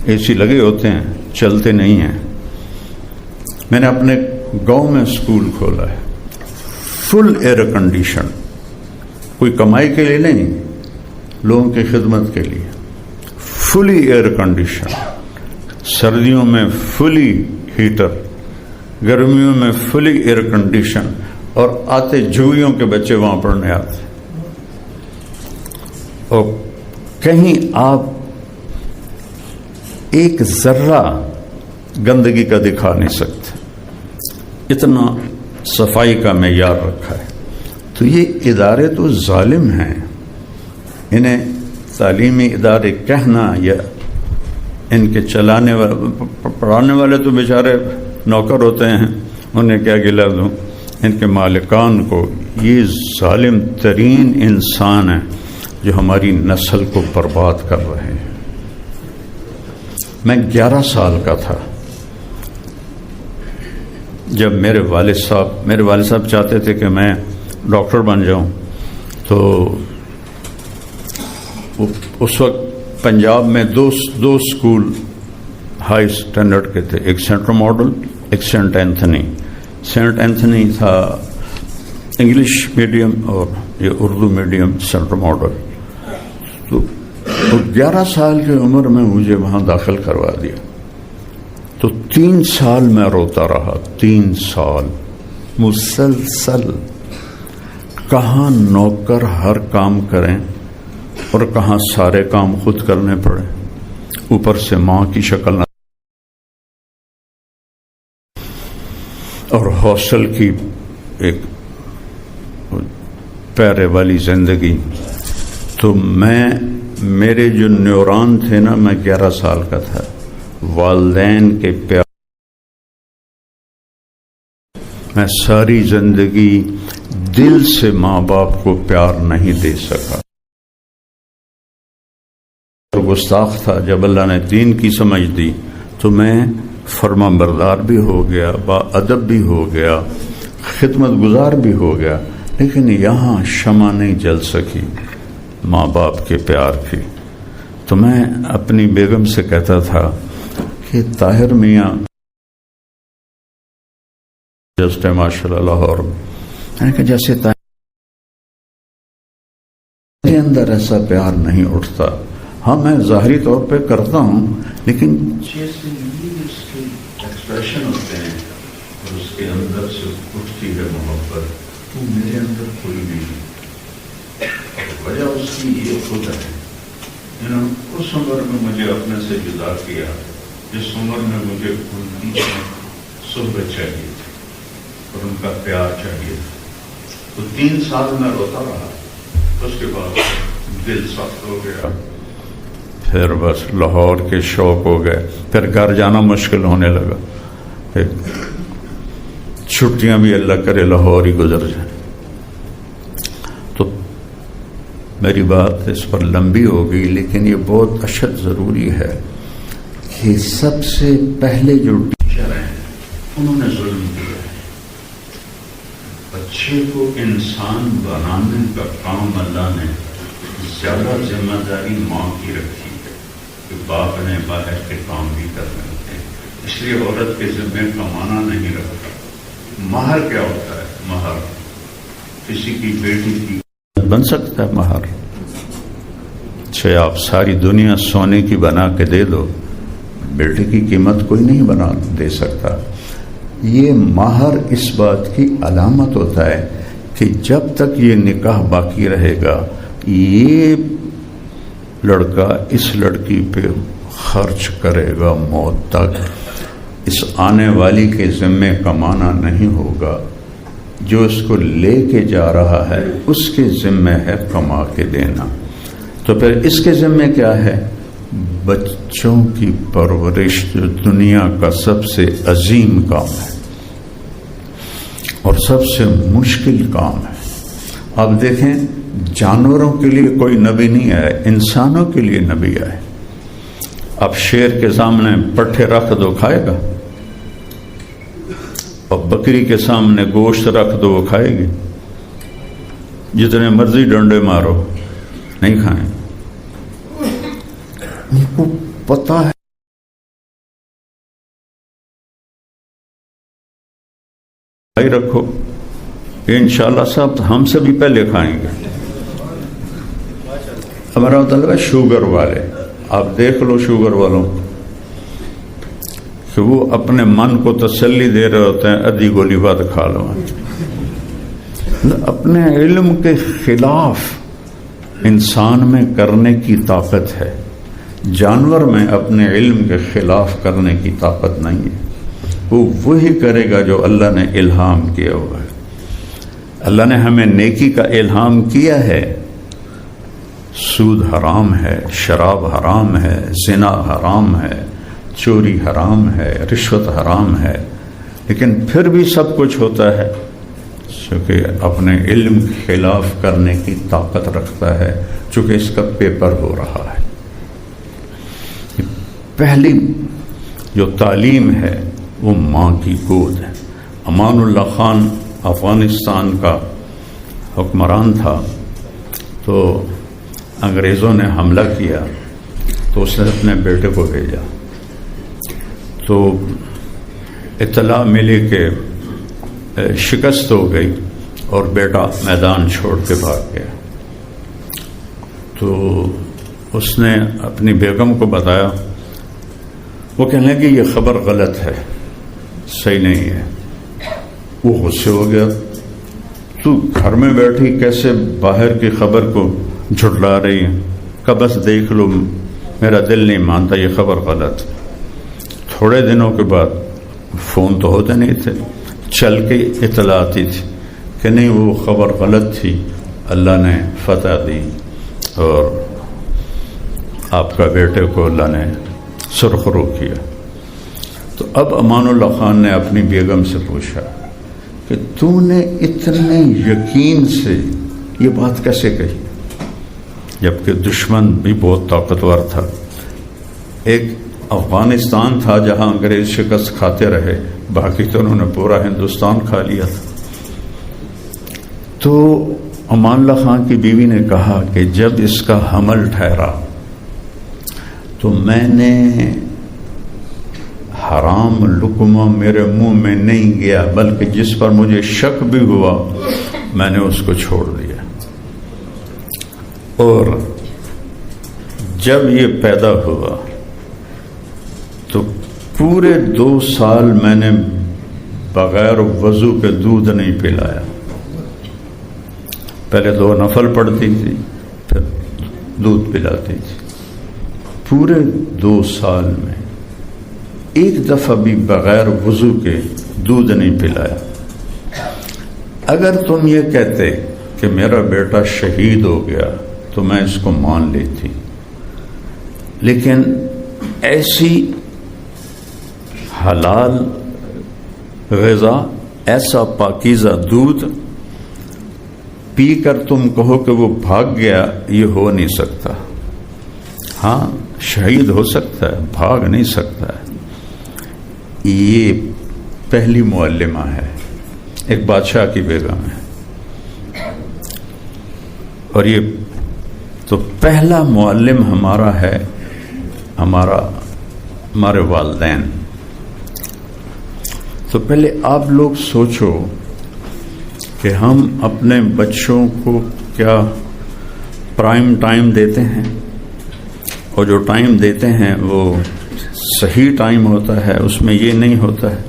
اے سی لگے ہوتے ہیں چلتے نہیں ہیں. میں نے اپنے گاؤں میں اسکول کھولا ہے، فل ایئر کنڈیشن، کوئی کمائی کے لیے نہیں، لوگوں کی خدمت کے لیے. فلی ایئر کنڈیشن، سردیوں میں فلی ہیٹر، گرمیوں میں فلی ایئر کنڈیشن، اور آتے جوئیوں کے بچے وہاں پڑھنے آتے. اور کہیں آپ ایک ذرہ گندگی کا دکھا نہیں سکتے، اتنا صفائی کا معیار رکھا ہے. تو یہ ادارے تو ظالم ہیں، انہیں تعلیمی ادارے کہنا یا ان کے چلانے والے پڑھانے والے تو بیچارے نوکر ہوتے ہیں، انہیں کیا گلا دوں. ان کے مالکان کو، یہ ظالم ترین انسان ہیں جو ہماری نسل کو برباد کر رہے ہیں. میں 11 سال کا تھا جب میرے والد صاحب چاہتے تھے کہ میں ڈاکٹر بن جاؤں. تو اس وقت پنجاب میں دو اسکول ہائی اسٹینڈرڈ کے تھے، ایک سینٹرل ماڈل، ایک سینٹ اینتھنی. سینٹ اینتھنی تھا انگلش میڈیم اور یہ اردو میڈیم سینٹرل ماڈل. تو 11 سال کی عمر میں مجھے وہاں داخل کروا دیا. تو 3 سال میں روتا رہا، 3 سال مسلسل. کہاں نوکر ہر کام کریں اور کہاں سارے کام خود کرنے پڑے، اوپر سے ماں کی شکل نہ، اور ہاسٹل کی ایک پیرے والی زندگی. تو میرے جو نیوران تھے نا، میں 11 سال کا تھا، والدین کے پیار میں ساری زندگی دل سے ماں باپ کو پیار نہیں دے سکا. اور گستاخ تھا. جب اللہ نے دین کی سمجھ دی تو میں فرما بردار بھی ہو گیا، با ادب بھی ہو گیا، خدمت گزار بھی ہو گیا. لیکن یہاں شمع نہیں جل سکی ماں باپ کے پیار کی. تو میں اپنی بیگم سے کہتا تھا کہ طاہر میاں جسٹ ماشاء اللہ لاہور، میں نے کہا جیسے میرے اندر ایسا پیار نہیں اٹھتا. ہاں میں ظاہری طور پہ کرتا ہوں، لیکن جیسے اس کے ایکسپریشن ہوتے ہیں اور اس کے اندر سے اٹھتی ہے محبت، وہ میرے اندر کوئی بھی نہیں. وجہ اس کی یہ خود ہے. اس عمر میں مجھے اپنے سے جدا کیا جس عمر میں مجھے ان کی صحبت چاہیے اور ان کا پیار چاہیے. تو 3 سال میں روتا رہا. اس کے بعد دل سخت ہو گیا. پھر بس لاہور کے شوق ہو گئے. پھر گھر جانا مشکل ہونے لگا. چھٹیاں بھی اللہ کرے لاہور ہی گزر جائیں. تو میری بات اس پر لمبی ہو گئی، لیکن یہ بہت اشد ضروری ہے کہ سب سے پہلے جو ٹیچر ہیں انہوں نے ظلم کیا ہے. بچے کو انسان بنانے کا کام اللہ نے زیادہ ذمہ داری ماں کی رکھی ہے کہ باپ نے باہر کے کام بھی کرنے ہوتے ہیں. اس لیے عورت کے ذمہ کمانا نہیں رکھتا. مہر کیا ہوتا ہے؟ مہر کسی کی بیٹی کی بن سکتا ہے. مہر چاہے آپ ساری دنیا سونے کی بنا کے دے دو، بیٹی کی قیمت کوئی نہیں بنا دے سکتا. یہ مہر اس بات کی علامت ہوتا ہے کہ جب تک یہ نکاح باقی رہے گا، یہ لڑکا اس لڑکی پہ خرچ کرے گا موت تک. اس آنے والی کے ذمے کمانا نہیں ہوگا. جو اس کو لے کے جا رہا ہے اس کے ذمے ہے کما کے دینا. تو پھر اس کے ذمے کیا ہے؟ بچوں کی پرورش، جو دنیا کا سب سے عظیم کام ہے اور سب سے مشکل کام ہے. اب دیکھیں، جانوروں کے لیے کوئی نبی نہیں آئے، انسانوں کے لیے نبی آئے. اب شیر کے سامنے پٹھے رکھ دو کھائے گا، اور بکری کے سامنے گوشت رکھ دو وہ کھائے گی. جتنے مرضی ڈنڈے مارو نہیں کھائیں. پتہ ہے بھائی رکھو انشاءاللہ صاحب ہم سے بھی پہلے کھائیں گے. ہمارا مطلب ہے شوگر والے. آپ دیکھ لو شوگر والوں کہ وہ اپنے من کو تسلی دے رہے ہوتے ہیں ادھی گولی بعد کھا لو. اپنے علم کے خلاف انسان میں کرنے کی طاقت ہے، جانور میں اپنے علم کے خلاف کرنے کی طاقت نہیں ہے. وہ وہی کرے گا جو اللہ نے الہام کیا ہوا ہے. اللہ نے ہمیں نیکی کا الہام کیا ہے. سود حرام ہے، شراب حرام ہے، زنا حرام ہے، چوری حرام ہے، رشوت حرام ہے، لیکن پھر بھی سب کچھ ہوتا ہے چونکہ اپنے علم کے خلاف کرنے کی طاقت رکھتا ہے، چونکہ اس کا پیپر ہو رہا ہے. پہلی جو تعلیم ہے وہ ماں کی گود ہے. امان اللہ خان افغانستان کا حکمران تھا، تو انگریزوں نے حملہ کیا تو اس نے اپنے بیٹے کو بھیجا. تو اطلاع ملی کہ شکست ہو گئی اور بیٹا میدان چھوڑ کے بھاگ گیا. تو اس نے اپنی بیگم کو بتایا. وہ کہنے لگے یہ خبر غلط ہے، صحیح نہیں ہے. وہ غصے ہو گیا، تو گھر میں بیٹھی کیسے باہر کی خبر کو جھٹلا رہی ہے؟ کہ بس دیکھ لو میرا دل نہیں مانتا، یہ خبر غلط. تھوڑے دنوں کے بعد فون تو ہوتے نہیں تھے، چل کے اطلاع آتی تھی کہ نہیں وہ خبر غلط تھی، اللہ نے فتح دی اور آپ کا بیٹے کو اللہ نے سرخرو کیا. تو اب امان اللہ خان نے اپنی بیگم سے پوچھا کہ تو نے اتنے یقین سے یہ بات کیسے کہی، جبکہ دشمن بھی بہت طاقتور تھا. ایک افغانستان تھا جہاں انگریز شکست کھاتے رہے، باقی تو انہوں نے پورا ہندوستان کھا لیا تھا. تو امان اللہ خان کی بیوی نے کہا کہ جب اس کا حمل ٹھہرا تو میں نے حرام لقمہ میرے منہ میں نہیں گیا، بلکہ جس پر مجھے شک بھی ہوا میں نے اس کو چھوڑ دیا. اور جب یہ پیدا ہوا تو پورے 2 سال میں نے بغیر وضو کے دودھ نہیں پلایا. پہلے 2 نفل پڑھتی تھی پھر دودھ پلاتی تھی. پورے 2 سال میں ایک دفعہ بھی بغیر وضو کے دودھ نہیں پلایا. اگر تم یہ کہتے کہ میرا بیٹا شہید ہو گیا تو میں اس کو مان لیتی، لیکن ایسی حلال غذا، ایسا پاکیزہ دودھ پی کر تم کہو کہ وہ بھاگ گیا، یہ ہو نہیں سکتا. ہاں شہید ہو سکتا ہے، بھاگ نہیں سکتا ہے. یہ پہلی معلمہ ہے، ایک بادشاہ کی بیگم ہے. اور یہ تو پہلا معلم ہمارا ہے ہمارے والدین. تو پہلے آپ لوگ سوچو کہ ہم اپنے بچوں کو کیا پرائم ٹائم دیتے ہیں، اور جو ٹائم دیتے ہیں وہ صحیح ٹائم ہوتا ہے، اس میں یہ نہیں ہوتا ہے.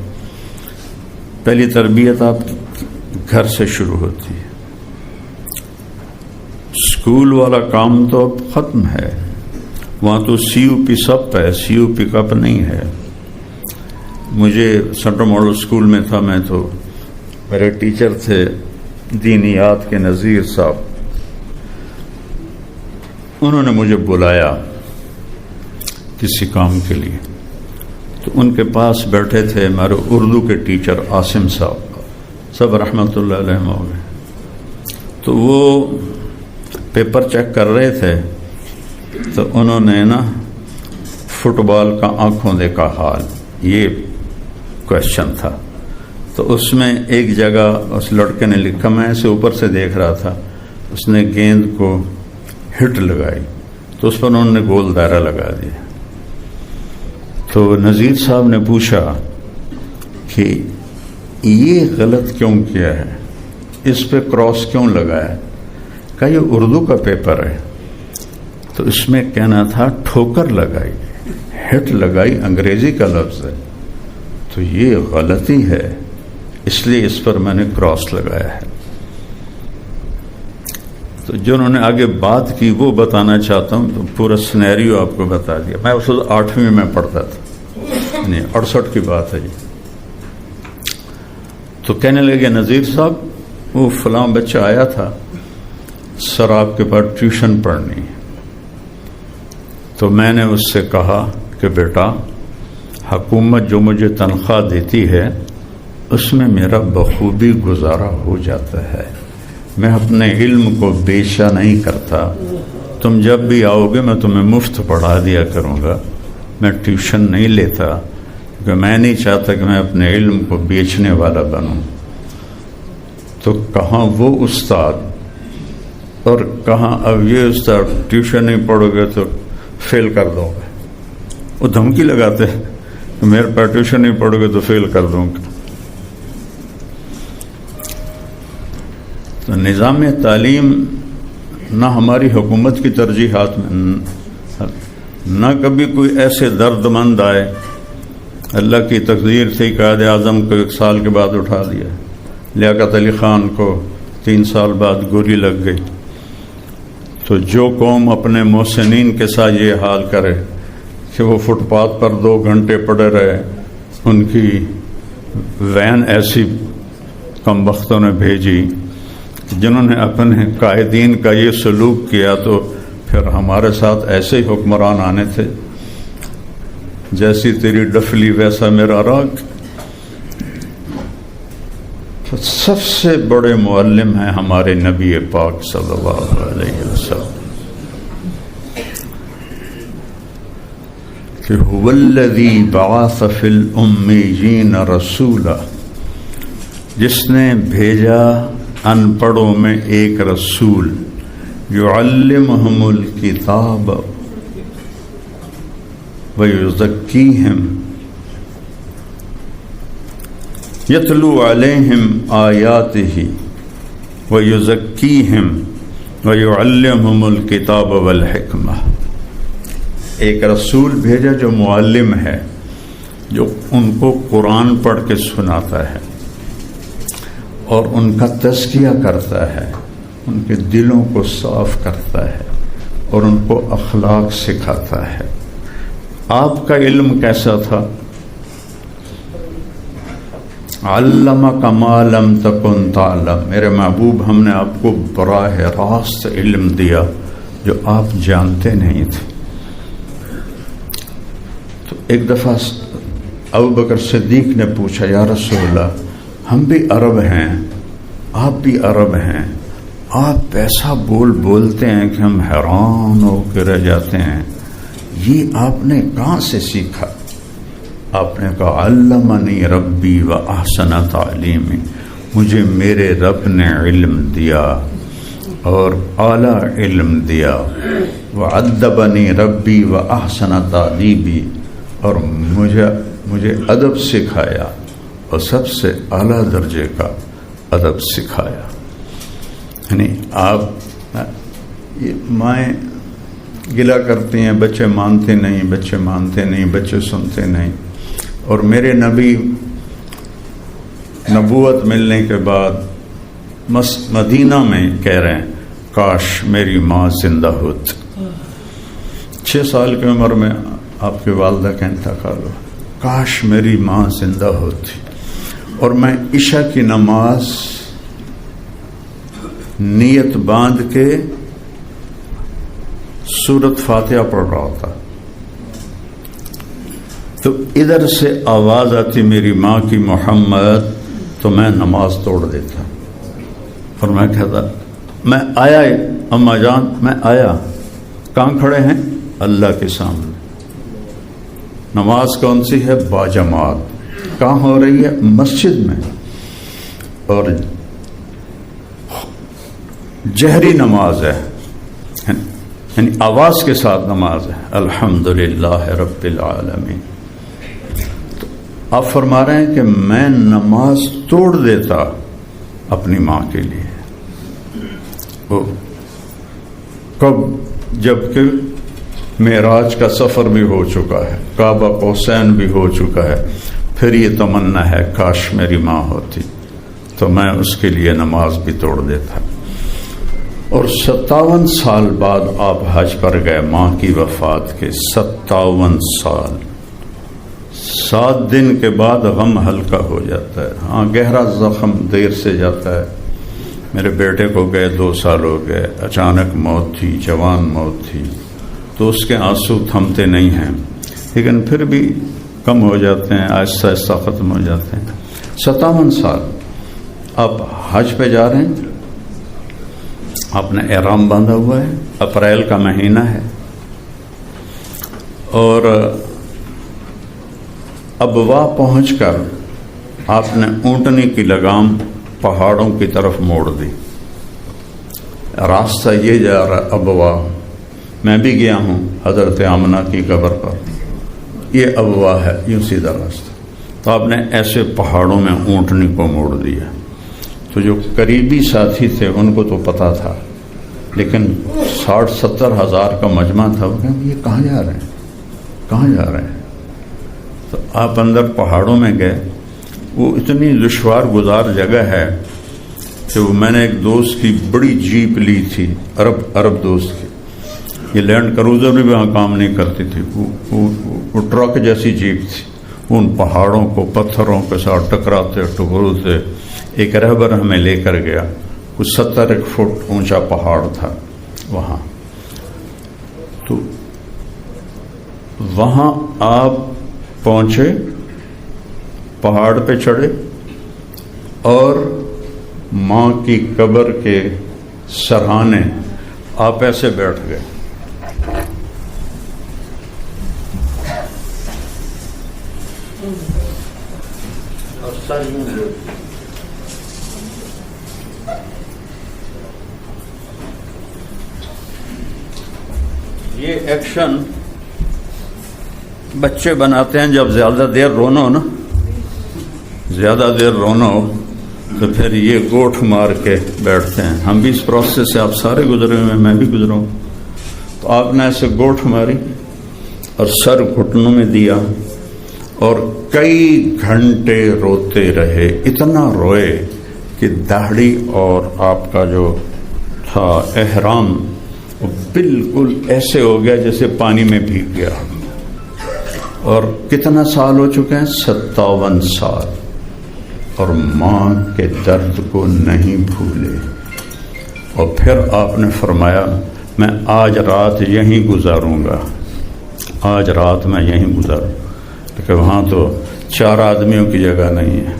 پہلی تربیت آپ گھر سے شروع ہوتی ہے. اسکول والا کام تو اب ختم ہے، وہاں تو سی یو پی سب ہے، سی یو پک اپ نہیں ہے. مجھے سینٹرل ماڈل اسکول میں تھا میں، تو میرے ٹیچر تھے دینیات کے نذیر صاحب. انہوں نے مجھے بلایا کسی کام کے لیے، تو ان کے پاس بیٹھے تھے ہمارے اردو کے ٹیچر عاصم صاحب، سب رحمۃ اللہ علیہ ہو گئے. تو وہ پیپر چیک کر رہے تھے، تو انہوں نے نا فٹ بال کا آنکھوں دیکھا حال، یہ کوشچن تھا. تو اس میں ایک جگہ اس لڑکے نے لکھا، میں اسے اوپر سے دیکھ رہا تھا، اس نے گیند کو ہٹ لگائی تو اس پر انہوں نے گول دائرہ لگا دیا. تو نذیر صاحب نے پوچھا کہ یہ غلط کیوں کیا ہے، اس پہ کراس کیوں لگایا؟ کہا یہ اردو کا پیپر ہے، تو اس میں کہنا تھا ٹھوکر لگائی، ہٹ لگائی انگریزی کا لفظ ہے، تو یہ غلطی ہے، اس لیے اس پر میں نے کراس لگایا ہے۔ تو جنہوں نے آگے بات کی وہ بتانا چاہتا ہوں، تو پورا سینیریو آپ کو بتا دیا۔ میں اس وقت 8ویں میں پڑھتا تھا، یعنی 68 کی بات ہے جی۔ تو کہنے لگے نذیر صاحب وہ فلاں بچہ آیا تھا، سر آپ کے پاس ٹیوشن پڑھنی ہے۔ تو میں نے اس سے کہا کہ بیٹا حکومت جو مجھے تنخواہ دیتی ہے اس میں میرا بخوبی گزارا ہو جاتا ہے، میں اپنے علم کو بیچا نہیں کرتا، تم جب بھی آؤ گے میں تمہیں مفت پڑھا دیا کروں گا، میں ٹیوشن نہیں لیتا کیونکہ میں نہیں چاہتا کہ میں اپنے علم کو بیچنے والا بنوں۔ تو کہاں وہ استاد اور کہاں اب یہ استاد، ٹیوشن نہیں پڑھو گے تو فیل کر دو گے، وہ دھمکی لگاتے ہیں کہ میرے پاس ٹیوشن نہیں پڑھو گے تو فیل کر دوں گا۔ تو نظام تعلیم نہ ہماری حکومت کی ترجیحات میں، نہ کبھی کوئی ایسے درد مند آئے، اللہ کی تقدیر تھی قائد اعظم کو 1 سال کے بعد اٹھا دیا، لیاقت علی خان کو 3 سال بعد گولی لگ گئی۔ تو جو قوم اپنے محسنین کے ساتھ یہ حال کرے کہ وہ فٹ پاتھ پر 2 گھنٹے پڑے رہے، ان کی وین ایسی کم بختوں نے بھیجی جنہوں نے اپنے قائدین کا یہ سلوک کیا، تو پھر ہمارے ساتھ ایسے ہی حکمران آنے تھے، جیسی تیری ڈفلی ویسا میرا راگ۔ تو سب سے بڑے معلم ہیں ہمارے نبی پاک صلی اللہ علیہ وسلم، کہ هو الذی بعث فی الامیین رسولا، جس نے بھیجا ان پڑھوں میں ایک رسول، یعلمہم الکتاب ویزکیہم یتلو علیہم آیاتہ ویزکیہم ویعلمہم الکتاب والحکمہ۔ ایک رسول بھیجا جو معلم ہے، جو ان کو قرآن پڑھ کے سناتا ہے اور ان کا تزکیہ کرتا ہے، ان کے دلوں کو صاف کرتا ہے اور ان کو اخلاق سکھاتا ہے۔ آپ کا علم کیسا تھا؟ علمک ما لم تکن تعلم، میرے محبوب ہم نے آپ کو براہ راست علم دیا جو آپ جانتے نہیں تھے۔ تو ایک دفعہ ابوبکر صدیق نے پوچھا یا رسول اللہ، ہم بھی عرب ہیں، آپ بھی عرب ہیں، آپ ایسا بولتے ہیں کہ ہم حیران ہو کے رہ جاتے ہیں، یہ آپ نے کہاں سے سیکھا؟ آپ نے کہا علمنی ربی و احسن تعلیمی، مجھے میرے رب نے علم دیا اور اعلیٰ علم دیا، وعدبنی ربی و احسن تعلیمی، اور مجھے ادب سکھایا اور سب سے اعلیٰ درجے کا ادب سکھایا۔ یعنی آپ مائیں گلا کرتی ہیں بچے مانتے نہیں، بچے مانتے نہیں، بچے سنتے نہیں، اور میرے نبی نبوت ملنے کے بعد مدینہ میں کہہ رہے ہیں کاش میری ماں زندہ ہوتی۔ 6 سال کی عمر میں آپ کی والدہ کا انتقال ہوا، کاش میری ماں زندہ ہوتی اور میں عشاء کی نماز نیت باندھ کے سورت فاتحہ پڑھ رہا ہوتا، تو ادھر سے آواز آتی میری ماں کی محمد، تو میں نماز توڑ دیتا اور میں کہتا میں آیا اماں جان، میں آیا۔ کہاں کھڑے ہیں؟ اللہ کے سامنے۔ نماز کون سی ہے؟ باجماعت۔ کہاں ہو رہی ہے؟ مسجد میں، اور جہری نماز ہے، یعنی آواز کے ساتھ نماز ہے، الحمدللہ رب العالمین۔ آپ فرما رہے ہیں کہ میں نماز توڑ دیتا اپنی ماں کے لیے. وہ کب؟ جبکہ معراج کا سفر بھی ہو چکا ہے، کعبہ قوسین بھی ہو چکا ہے، پھر یہ تمنا ہے کاش میری ماں ہوتی تو میں اس کے لیے نماز بھی توڑ دیتا. اور 57 سال بعد آپ حج پر گئے ماں کی وفات کے. 57 سال، 7 دن کے بعد غم ہلکا ہو جاتا ہے. ہاں گہرا زخم دیر سے جاتا ہے. میرے بیٹے کو گئے 2 سال ہو گئے، اچانک موت تھی، جوان موت تھی، تو اس کے آنسو تھمتے نہیں ہیں، لیکن پھر بھی کم ہو جاتے ہیں، آہستہ آہستہ ختم ہو جاتے ہیں. 57 سال آپ حج پہ جا رہے ہیں، آپ نے احرام باندھا ہوا ہے، اپریل کا مہینہ ہے، اور ابوا پہنچ کر آپ نے اونٹنی کی لگام پہاڑوں کی طرف موڑ دی. راستہ یہ جا رہا ابوا، میں بھی گیا ہوں حضرت آمنہ کی قبر پر، یہ ابوا ہے، یوں سیدھا راستہ. تو آپ نے ایسے پہاڑوں میں اونٹنی کو موڑ دیا. تو جو قریبی ساتھی تھے ان کو تو پتہ تھا، لیکن 60-70 ہزار کا مجمع تھا. وہ کہیں یہ کہاں جا رہے ہیں، کہاں جا رہے ہیں؟ تو آپ اندر پہاڑوں میں گئے. وہ اتنی دشوار گزار جگہ ہے کہ وہ میں نے ایک دوست کی بڑی جیپ لی تھی، عرب دوست کی. یہ لینڈ کروزر بھی وہاں کام نہیں کرتی تھی، وہ ٹرک جیسی جیپ تھی. ان پہاڑوں کو پتھروں کے ساتھ ٹکراتے ٹکروتے ایک رہبر ہمیں لے کر گیا. کچھ 70 فٹ اونچا پہاڑ تھا وہاں. تو وہاں آپ پہنچے، پہاڑ پہ چڑھے اور ماں کی قبر کے سرہانے آپ ایسے بیٹھ گئے. یہ ایکشن بچے بناتے ہیں جب زیادہ دیر رونا ہو نا، زیادہ دیر رونا ہو تو پھر یہ گوٹھ مار کے بیٹھتے ہیں. ہم بھی اس پروسیس سے آپ سارے گزرے ہوئے ہیں، میں بھی گزرا ہوں. تو آپ نے ایسے گوٹھ ماری اور سر گھٹنوں میں دیا اور کئی گھنٹے روتے رہے. اتنا روئے کہ داڑھی اور آپ کا جو تھا احرام وہ بالکل ایسے ہو گیا جیسے پانی میں بھیگ گیا. اور کتنا سال ہو چکے ہیں؟ 57 سال. اور ماں کے درد کو نہیں بھولے. اور پھر آپ نے فرمایا میں آج رات یہیں گزاروں گا، آج رات میں یہیں گزاروں. کہ وہاں تو 4 آدمیوں کی جگہ نہیں ہے،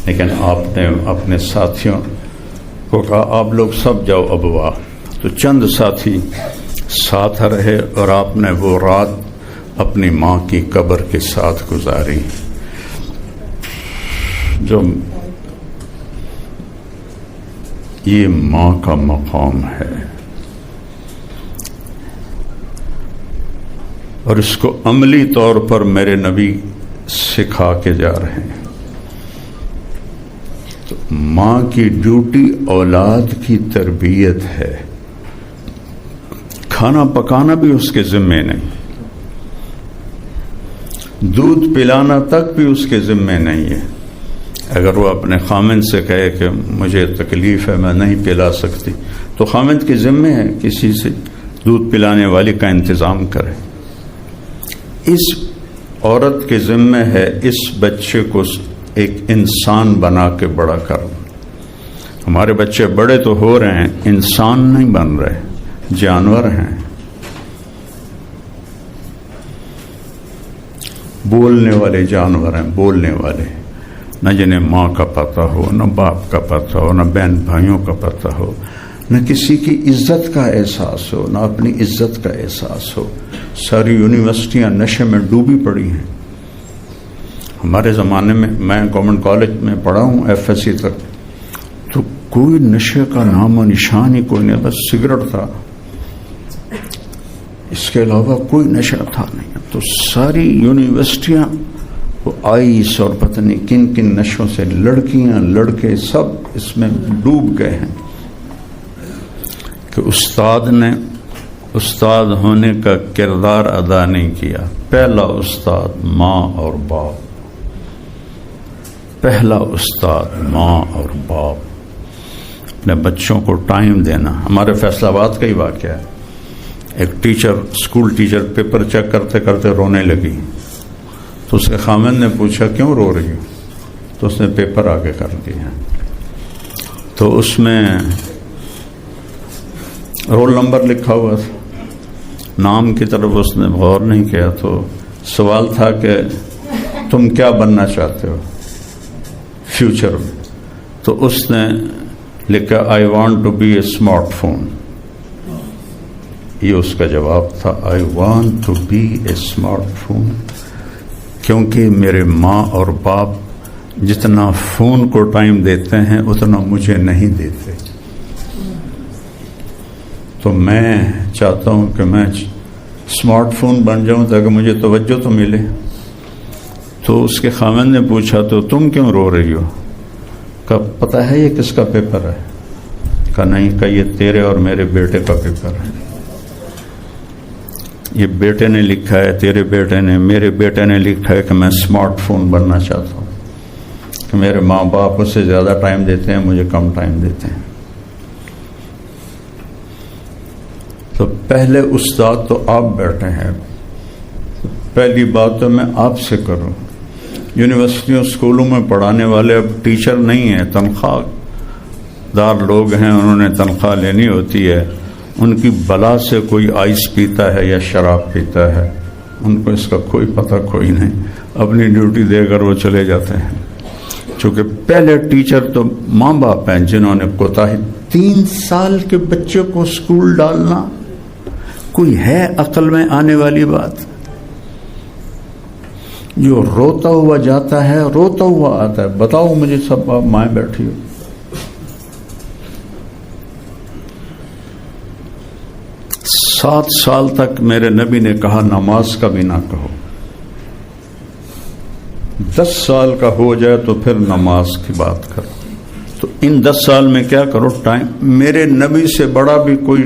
لیکن آپ نے اپنے ساتھیوں کو کہا آپ لوگ سب جاؤ ابوا. تو چند ساتھی ساتھ رہے اور آپ نے وہ رات اپنی ماں کی قبر کے ساتھ گزاری. جو یہ ماں کا مقام ہے اور اس کو عملی طور پر میرے نبی سکھا کے جا رہے ہیں. تو ماں کی ڈیوٹی اولاد کی تربیت ہے. کھانا پکانا بھی اس کے ذمے نہیں، دودھ پلانا تک بھی اس کے ذمے نہیں ہے. اگر وہ اپنے خامند سے کہے کہ مجھے تکلیف ہے میں نہیں پلا سکتی، تو خامند کے ذمے ہے کسی سے دودھ پلانے والی کا انتظام کرے. اس عورت کے ذمے ہے اس بچے کو ایک انسان بنا کے بڑا کرنا. ہمارے بچے بڑے تو ہو رہے ہیں، انسان نہیں بن رہے، جانور ہیں. بولنے والے جانور ہیں، بولنے والے، نہ جنہیں ماں کا پتہ ہو، نہ باپ کا پتہ ہو، نہ بہن بھائیوں کا پتہ ہو، نہ کسی کی عزت کا احساس ہو، نہ اپنی عزت کا احساس ہو. ساری یونیورسٹیاں نشے میں ڈوبی پڑی ہیں. ہمارے زمانے میں گورنمنٹ کالج میں پڑھا ہوں FSC تک، تو کوئی نشے کا نام و نشان ہی کوئی نہیں، بس سگریٹ تھا، اس کے علاوہ کوئی نشہ تھا نہیں. تو ساری یونیورسٹیاں وہ آئس اور پتہ نہیں کن کن نشوں سے لڑکیاں لڑکے سب اس میں ڈوب گئے ہیں کہ استاد نے استاد ہونے کا کردار ادا نہیں کیا. پہلا استاد ماں اور باپ، پہلا استاد ماں اور باپ. اپنے بچوں کو ٹائم دینا. ہمارے فیصل آباد کا ہی واقعہ ہے. ایک teacher, school teacher paper check کرتے کرتے رونے لگی تو اس کے خامن نے پوچھا کیوں رو رہی ہو؟ تو اس نے پیپر آگے کر دیا. تو اس میں رول نمبر لکھا ہوا تھا، نام کی طرف اس نے غور نہیں کیا. تو سوال تھا کہ تم کیا بننا چاہتے ہو فیوچر میں؟ تو اس نے لکھا I want to be a smart phone. یہ اس کا جواب تھا، I want to be a smart phone, کیونکہ میرے ماں اور باپ جتنا فون کو ٹائم دیتے ہیں اتنا مجھے نہیں دیتے. تو میں چاہتا ہوں کہ میں اسمارٹ فون بن جاؤں تاکہ مجھے توجہ تو ملے. تو اس کے خاوند نے پوچھا تو تم کیوں رو رہی ہو؟ کہا پتہ ہے یہ کس کا پیپر ہے؟ کہا نہیں. کہا یہ تیرے اور میرے بیٹے کا پیپر ہے. یہ بیٹے نے لکھا ہے، تیرے بیٹے نے، میرے بیٹے نے لکھا ہے کہ میں اسمارٹ فون بننا چاہتا ہوں، کہ میرے ماں باپ اس سے زیادہ ٹائم دیتے ہیں، مجھے کم ٹائم دیتے ہیں. تو پہلے استاد تو آپ بیٹھے ہیں. پہلی بات تو میں آپ سے کروں، یونیورسٹیوں اسکولوں میں پڑھانے والے اب ٹیچر نہیں ہیں، تنخواہ دار لوگ ہیں، انہوں نے تنخواہ لینی ہوتی ہے. ان کی بلا سے کوئی آئس پیتا ہے یا شراب پیتا ہے، ان کو اس کا کوئی پتہ کوئی نہیں. اپنی ڈیوٹی دے کر وہ چلے جاتے ہیں. چونکہ پہلے ٹیچر تو ماں باپ ہیں جنہوں نے کوتاہی. 3 سال کے بچے کو اسکول ڈالنا کوئی ہے عقل میں آنے والی بات؟ جو روتا ہوا جاتا ہے روتا ہوا آتا ہے. بتاؤ مجھے سب آپ مائیں بیٹھی ہو. سات سال تک میرے نبی نے کہا نماز کا بھی نہ کہو. 10 سال کا ہو جائے تو پھر نماز کی بات کرو. تو ان 10 سال میں کیا کرو ٹائم. میرے نبی سے بڑا بھی کوئی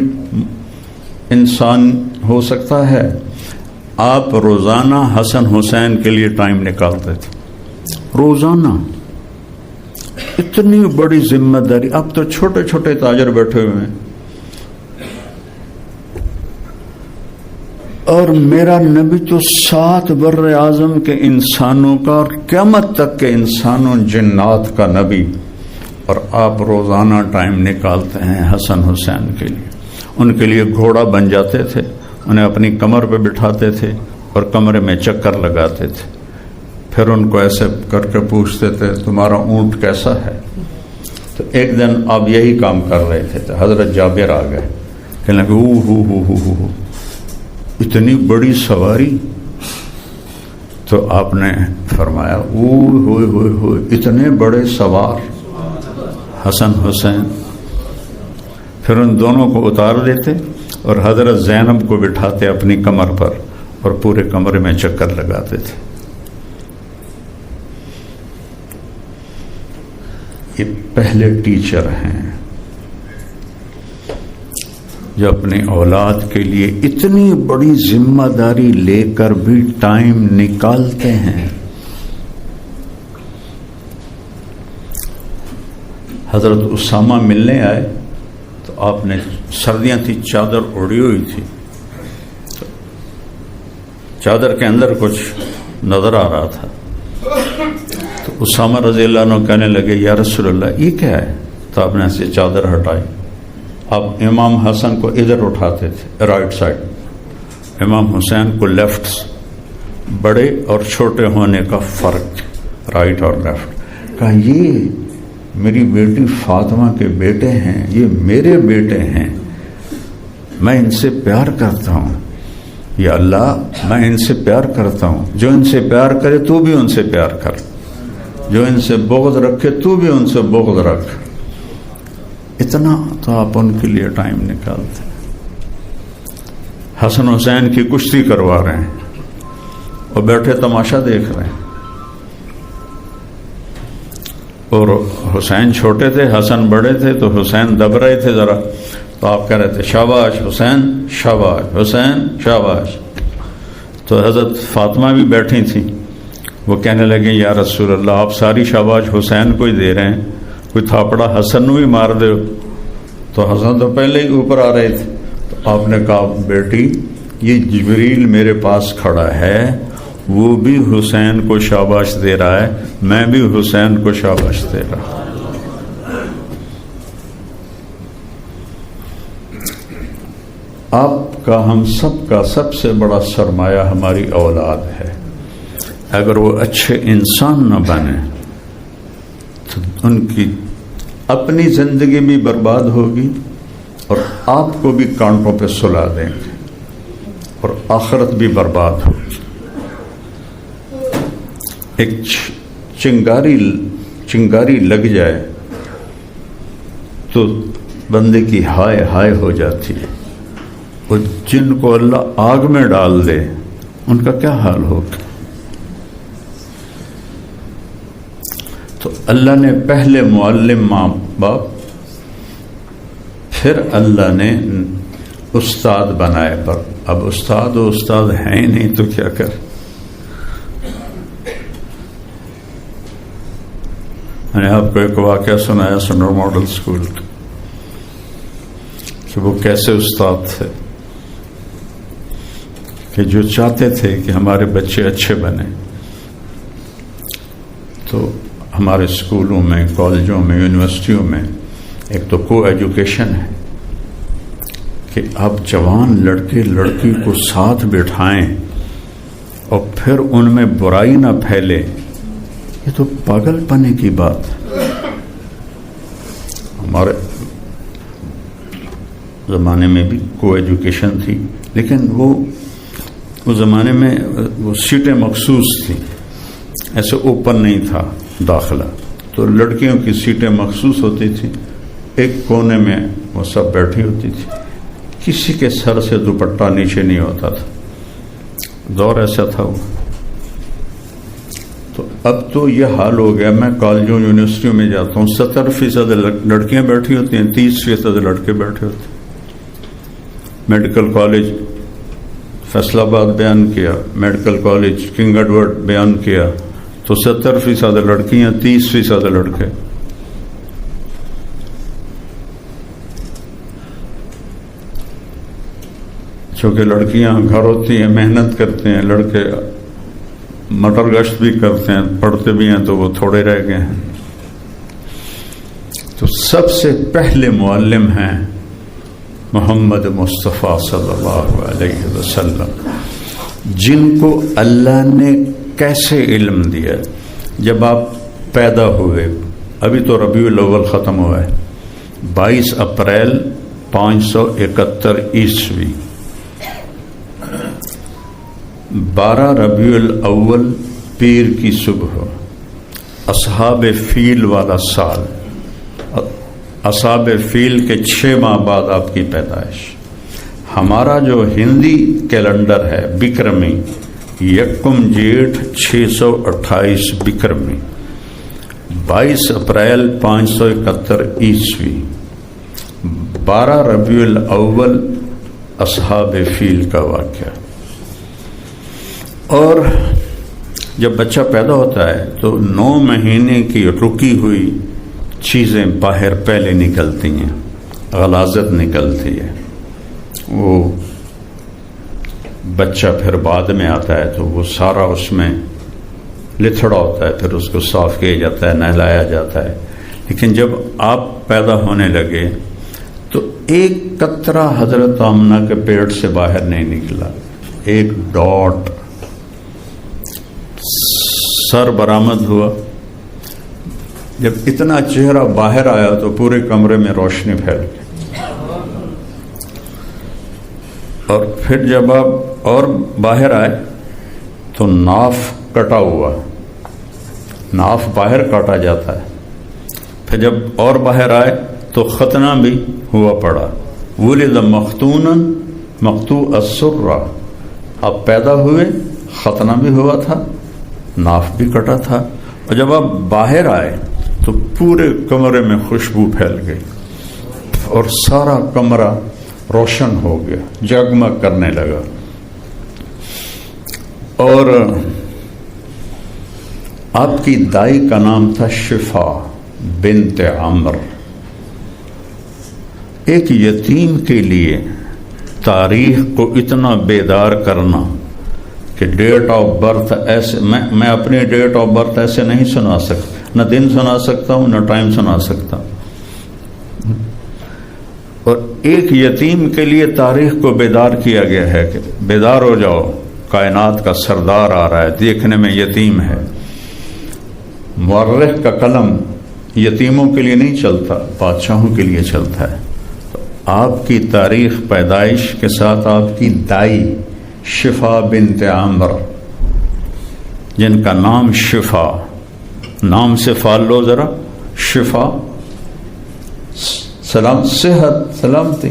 انسان ہو سکتا ہے؟ آپ روزانہ حسن حسین کے لیے ٹائم نکالتے تھے، روزانہ. اتنی بڑی ذمہ داری. اب تو چھوٹے چھوٹے تاجر بیٹھے ہوئے ہیں. اور میرا نبی تو 7 بر اعظم کے انسانوں کا اور قیامت تک کے انسانوں جنات کا نبی، اور آپ روزانہ ٹائم نکالتے ہیں حسن حسین کے لیے. ان کے لیے گھوڑا بن جاتے تھے، انہیں اپنی کمر پہ بٹھاتے تھے اور کمرے میں چکر لگاتے تھے. پھر ان کو ایسے کر کے پوچھتے تھے تمہارا اونٹ کیسا ہے؟ تو ایک دن آپ یہی کام کر رہے تھے تو حضرت جابر آ گئے، کہنے لگے اتنی بڑی سواری. تو آپ نے فرمایا ہوئے اتنے بڑے سوار حسن حسین. پھر ان دونوں کو اتار دیتے اور حضرت زینب کو بٹھاتے اپنی کمر پر اور پورے کمرے میں چکر لگاتے تھے. یہ پہلے ٹیچر ہیں جو اپنی اولاد کے لیے اتنی بڑی ذمہ داری لے کر بھی ٹائم نکالتے ہیں. حضرت اسامہ ملنے آئے تو آپ نے، سردیاں تھی، چادر اڑی ہوئی تھی، چادر کے اندر کچھ نظر آ رہا تھا. تو اسامہ رضی اللہ عنہ کہنے لگے یا رسول اللہ یہ کیا ہے؟ تو آپ نے ایسے چادر ہٹائی. اب امام حسن کو ادھر اٹھاتے تھے رائٹ سائڈ، امام حسین کو لیفٹ. بڑے اور چھوٹے ہونے کا فرق، رائٹ اور لیفٹ. کہا یہ میری بیٹی فاطمہ کے بیٹے ہیں، یہ میرے بیٹے ہیں، میں ان سے پیار کرتا ہوں. یا اللہ میں ان سے پیار کرتا ہوں، جو ان سے پیار کرے تو بھی ان سے پیار کر، جو ان سے بغض رکھے تو بھی ان سے بغض رکھ. اتنا تو آپ ان کے لیے ٹائم نکالتے ہیں. حسن حسین کی کشتی کروا رہے ہیں اور بیٹھے تماشا دیکھ رہے ہیں. اور حسین چھوٹے تھے، حسن بڑے تھے، تو حسین دب رہے تھے ذرا، تو آپ کہہ رہے تھے شاباش حسین، شاباش حسین، شاباش۔ تو حضرت فاطمہ بھی بیٹھی تھیں، وہ کہنے لگے یا رسول اللہ آپ ساری شاباش حسین کو ہی دے رہے ہیں، کوئی تھاپڑا حسن بھی مار دے۔ تو حسن تو پہلے ہی اوپر آ رہے تھے، تو آپ نے کہا بیٹی یہ جبریل میرے پاس کھڑا ہے، وہ بھی حسین کو شاباش دے رہا ہے، میں بھی حسین کو شاباش دے رہا ہوں۔ آپ کا ہم سب کا سب سے بڑا سرمایہ ہماری اولاد ہے، اگر وہ اچھے انسان نہ بنے تو ان کی اپنی زندگی بھی برباد ہوگی اور آپ کو بھی کانٹوں پہ سلا دیں گے اور آخرت بھی برباد ہوگی۔ ایک چنگاری لگ جائے تو بندے کی ہائے ہائے ہو جاتی ہے، اور جن کو اللہ آگ میں ڈال دے ان کا کیا حال ہوگا۔ تو اللہ نے پہلے معلم ماں باپ، پھر اللہ نے استاد بنائے، پر اب استاد و استاد ہیں ہی نہیں تو کیا کر۔ میں نے آپ کو ایک واقعہ سنایا سنڈر ماڈل اسکول کا، کہ وہ کیسے استاد تھے کہ جو چاہتے تھے کہ ہمارے بچے اچھے بنیں، تو ہمارے اسکولوں میں، کالجوں میں، یونیورسٹیوں میں ایک تو کو ایجوکیشن ہے کہ آپ جوان لڑکے لڑکی کو ساتھ بٹھائیں اور پھر ان میں برائی نہ پھیلے، یہ تو پاگل پنے کی بات ہے۔ ہمارے زمانے میں بھی کو ایجوکیشن تھی، لیکن وہ زمانے میں وہ سیٹیں مخصوص تھیں، ایسے اوپن نہیں تھا داخلہ، تو لڑکیوں کی سیٹیں مخصوص ہوتی تھیں، ایک کونے میں وہ سب بیٹھی ہوتی تھی، کسی کے سر سے دوپٹہ نیچے نہیں ہوتا تھا، دور ایسا تھا وہ۔ تو اب تو یہ حال ہو گیا، میں کالجوں یونیورسٹیوں میں جاتا ہوں، 70% لڑکیاں بیٹھی ہوتی ہیں، 30% لڑکے بیٹھے ہوتے ہیں۔ میڈیکل کالج فیصل آباد بیان کیا، میڈیکل کالج کنگ ایڈورڈ بیان کیا، تو 70% لڑکیاں، 30% لڑکے۔ چونکہ لڑکیاں گھر ہوتی ہیں، محنت کرتے ہیں، لڑکے مٹر گشت بھی کرتے ہیں، پڑھتے بھی ہیں، تو وہ تھوڑے رہ گئے ہیں۔ تو سب سے پہلے معلم ہیں محمد مصطفیٰ صلی اللہ علیہ وسلم، جن کو اللہ نے کیسے علم دیا۔ جب آپ پیدا ہوئے، ابھی تو ربیع الاول ختم ہوا ہے، 22 اپریل 571 عیسوی، 12 ربیع الاول پیر کی صبح، اصحاب فیل والا سال، اصحاب فیل کے 6 ماہ بعد آپ کی پیدائش۔ ہمارا جو ہندی کیلنڈر ہے بکرمی، 1 جیٹھ 628 بکرمی، 22 اپریل 571 عیسوی، 12 ربیع الاول اصحاب فیل کا واقعہ۔ اور جب بچہ پیدا ہوتا ہے تو 9 مہینے کی رکی ہوئی چیزیں باہر پہلے نکلتی ہیں، غلاظت نکلتی ہے، وہ بچہ پھر بعد میں آتا ہے تو وہ سارا اس میں لتھڑا ہوتا ہے، پھر اس کو صاف کیا جاتا ہے، نہلایا جاتا ہے۔ لیکن جب آپ پیدا ہونے لگے تو ایک قطرہ حضرت آمنہ کے پیٹ سے باہر نہیں نکلا، ایک ڈاٹ سر برآمد ہوا۔ جب اتنا چہرہ باہر آیا تو پورے کمرے میں روشنی پھیل گئی، اور پھر جب آپ اور باہر آئے تو ناف کٹا ہوا، ناف باہر کاٹا جاتا ہے۔ پھر جب اور باہر آئے تو ختنہ بھی ہوا پڑا، ولد مختونا مقطوع السرہ، آپ پیدا ہوئے، ختنہ بھی ہوا تھا، ناف بھی کٹا تھا۔ اور جب آپ باہر آئے تو پورے کمرے میں خوشبو پھیل گئی اور سارا کمرہ روشن ہو گیا، جگمگ کرنے لگا. اور آپ کی دائی کا نام تھا شفا بنت عمر. ایک یتیم کے لیے تاریخ کو اتنا بیدار کرنا کہ ڈیٹ آف برتھ ایسے، میں اپنی ڈیٹ آف برتھ ایسے نہیں سنا سکتا، نہ دن سنا سکتا ہوں نہ ٹائم سنا سکتا. اور ایک یتیم کے لیے تاریخ کو بیدار کیا گیا ہے کہ بیدار ہو جاؤ، کائنات کا سردار آ رہا ہے، دیکھنے میں یتیم ہے. مورخ کا قلم یتیموں کے لیے نہیں چلتا، بادشاہوں کے لیے چلتا ہے. تو آپ کی تاریخ پیدائش کے ساتھ آپ کی دائی شفا بنت عمر، جن کا نام شفا، نام سے فال لو ذرا، شفا سلام، صحت، سلامتی.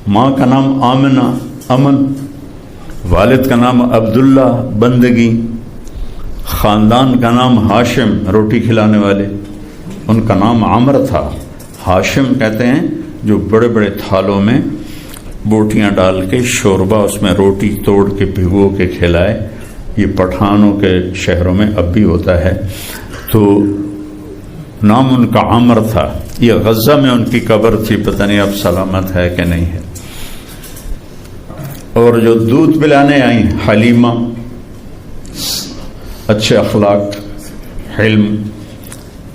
ماں کا نام آمنہ، امن. والد کا نام عبداللہ، بندگی. خاندان کا نام ہاشم، روٹی کھلانے والے. ان کا نام عمر تھا. ہاشم کہتے ہیں جو بڑے بڑے تھالوں میں بوٹیاں ڈال کے شوربہ، اس میں روٹی توڑ کے بھگو کے کھلائے. یہ پٹھانوں کے شہروں میں اب بھی ہوتا ہے. تو نام ان کا عمر تھا. یہ غزہ میں ان کی قبر تھی، پتہ نہیں اب سلامت ہے کہ نہیں ہے. اور جو دودھ پلانے آئیں حلیمہ، اچھے اخلاق، حلم.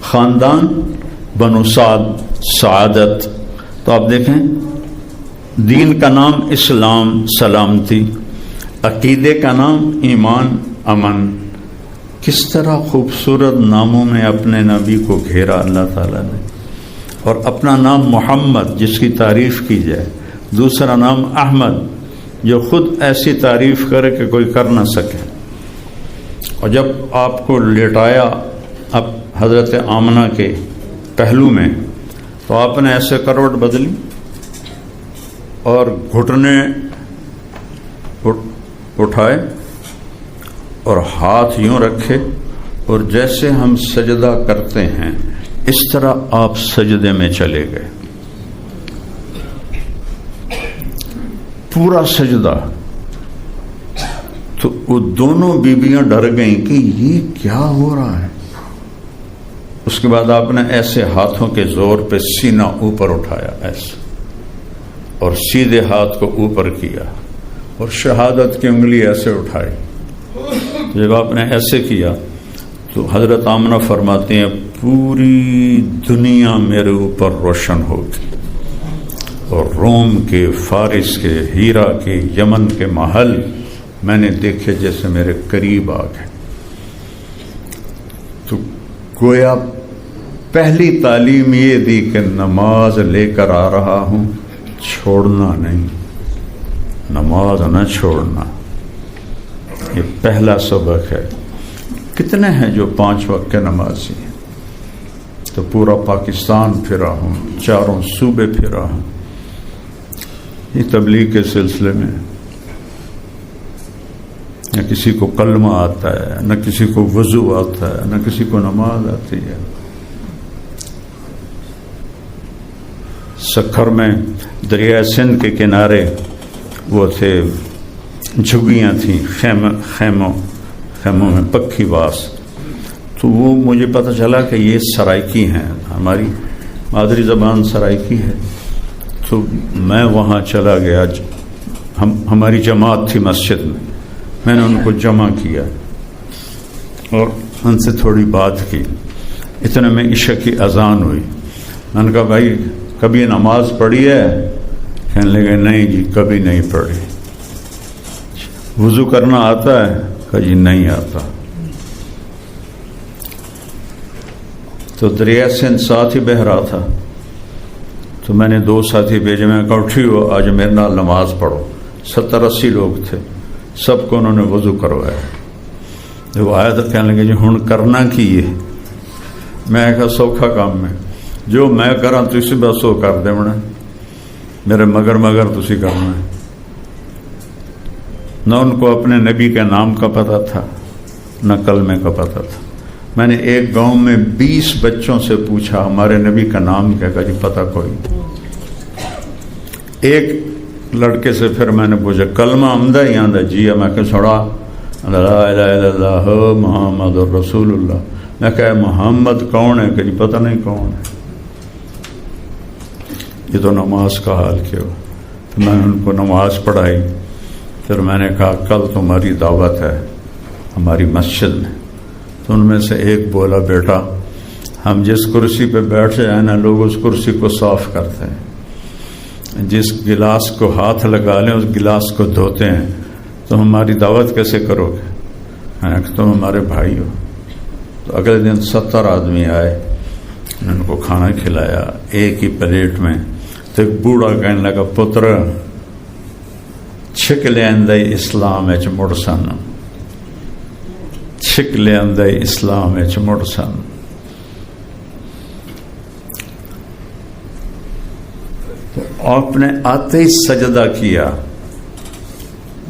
خاندان بنو سعد، سعادت. تو آپ دیکھیں، دین کا نام اسلام، سلامتی. عقیدے کا نام ایمان، امن. کس طرح خوبصورت ناموں میں اپنے نبی کو گھیرا اللہ تعالیٰ نے. اور اپنا نام محمد، جس کی تعریف کی جائے. دوسرا نام احمد، جو خود ایسی تعریف کرے کہ کوئی کر نہ سکے. اور جب آپ کو لٹایا اب حضرت آمنہ کے پہلو میں، تو آپ نے ایسے کروٹ بدلی اور گھٹنے اٹھائے اور ہاتھ یوں رکھے، اور جیسے ہم سجدہ کرتے ہیں اس طرح آپ سجدے میں چلے گئے. پورا سجدہ. تو وہ دونوں بیویاں ڈر گئیں کہ یہ کیا ہو رہا ہے. اس کے بعد آپ نے ایسے ہاتھوں کے زور پہ سینہ اوپر اٹھایا ایسے، اور سیدھے ہاتھ کو اوپر کیا، اور شہادت کی انگلی ایسے اٹھائی. جب آپ نے ایسے کیا تو حضرت آمنہ فرماتے ہیں پوری دنیا میرے اوپر روشن ہوگی، اور روم کے، فارس کے، ہیرا کے، یمن کے محل میں نے دیکھے جیسے میرے قریب آ گئے. تو گویا پہلی تعلیم یہ دی کہ نماز لے کر آ رہا ہوں، چھوڑنا نہیں، نماز نہ چھوڑنا. یہ پہلا سبق ہے. کتنے ہیں جو 5 وقت کے نمازی ہیں؟ تو پورا پاکستان پھرا ہوں، 4 صوبے پھرا ہوں یہ تبلیغ کے سلسلے میں. نہ کسی کو کلمہ آتا ہے، نہ کسی کو وضو آتا ہے، نہ کسی کو نماز آتی ہے. سکھر میں دریائے سندھ کے کنارے وہ تھے، جھگیاں تھیں، خیموں میں پکی باس. تو وہ مجھے پتہ چلا کہ یہ سرائکی ہیں، ہماری مادری زبان سرائکی ہے. تو میں وہاں چلا گیا، ہماری جماعت تھی مسجد میں نے ان کو جمع کیا اور ان سے تھوڑی بات کی. اتنے میں عشاء کی اذان ہوئی. میں نے کہا بھائی کبھی نماز پڑھی ہے؟ کہنے لگے نہیں جی کبھی نہیں پڑھی. وضو کرنا آتا ہے؟ کہا جی نہیں آتا. تو دریا سندھ ساتھ ہی بہ رہا تھا. تو میں نے 2 ساتھی بھیجے. میں کہا اٹھی ہو آج میرے نال نماز پڑھو. 70-80 لوگ تھے، سب کو انہوں نے وضو کروایا. جب آیا تو کہنے لگے جی ہن کرنا کی ہے؟ میں کہا سوکھا کام میں جو میں کراں تسی بس وہ کر دینا، میرے مگر تسی کرنا ہے. نہ ان کو اپنے نبی کے نام کا پتہ تھا، نہ کلمے کا پتہ تھا. میں نے ایک گاؤں میں 20 بچوں سے پوچھا ہمارے نبی کا نام کیا؟ کہا جی پتہ کوئی. ایک لڑکے سے پھر میں نے پوچھا کلمہ آمدہ ہی آندہ؟ جی میں کہ چھوڑا لا الہ الا اللہ محمد رسول اللہ. میں کہا محمد کون ہے؟ کہ جی پتہ نہیں کون ہے. یہ تو نماز کا حال کیا. تو میں نے ان کو نماز پڑھائی. پھر میں نے کہا کل تمہاری دعوت ہے ہماری مسجد میں. تو ان میں سے ایک بولا بیٹا ہم جس کرسی پہ بیٹھ جائیں نا لوگ اس کرسی کو صاف کرتے ہیں، جس گلاس کو ہاتھ لگا لیں اس گلاس کو دھوتے ہیں، تو ہماری دعوت کیسے کرو گے؟ میں نے کہا تم ہمارے بھائی ہو. تو اگلے دن 70 آدمی آئے، میں ان کو کھانا کھلایا ایک ہی پلیٹ میں. تو ایک بوڑھا کہنے لگا پتر چھک لے اندے اسلام اچ مڑ سن، چھک لے اندے اسلام اچ مڑ سن. تو آپ نے آتے ہی سجدہ کیا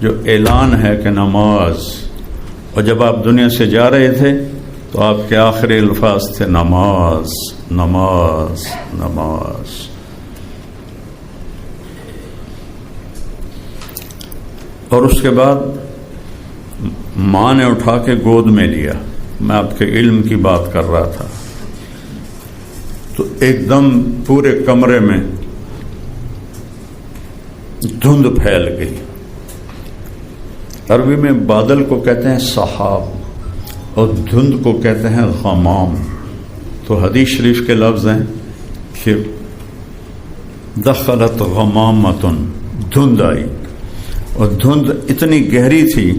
جو اعلان ہے کہ نماز. اور جب آپ دنیا سے جا رہے تھے تو آپ کے آخری الفاظ تھے نماز نماز نماز. اور اس کے بعد ماں نے اٹھا کے گود میں لیا. میں آپ کے علم کی بات کر رہا تھا. تو ایک دم پورے کمرے میں دھند پھیل گئی. عربی میں بادل کو کہتے ہیں سحاب اور دھند کو کہتے ہیں غمام. تو حدیث شریف کے لفظ ہیں کہ دخلت غمامۃ، دھند آئی. اور دھند اتنی گہری تھی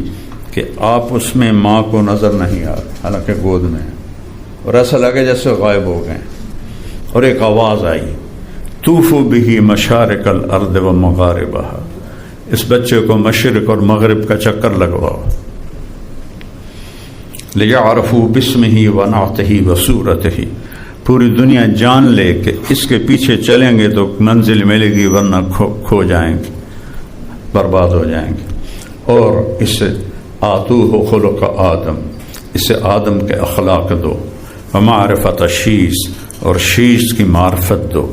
کہ آپ اس میں ماں کو نظر نہیں آ رہے حالانکہ گود میں، اور ایسا لگے جیسے غائب ہو گئے. اور ایک آواز آئی طوفوا بہ مشارق الارض و مغاربہا، اس بچے کو مشرق اور مغرب کا چکر لگواؤ. لیعرفوا باسمہ ونعتہ وصورتہ، پوری دنیا جان لے کہ اس کے پیچھے چلیں گے تو منزل ملے گی ورنہ کھو جائیں گے، برباد ہو جائیں گے. اور اسے آتوہ خلق آدم، اسے آدم کے اخلاق دو. ومعرفت شیس، اور شیس کی معرفت دو.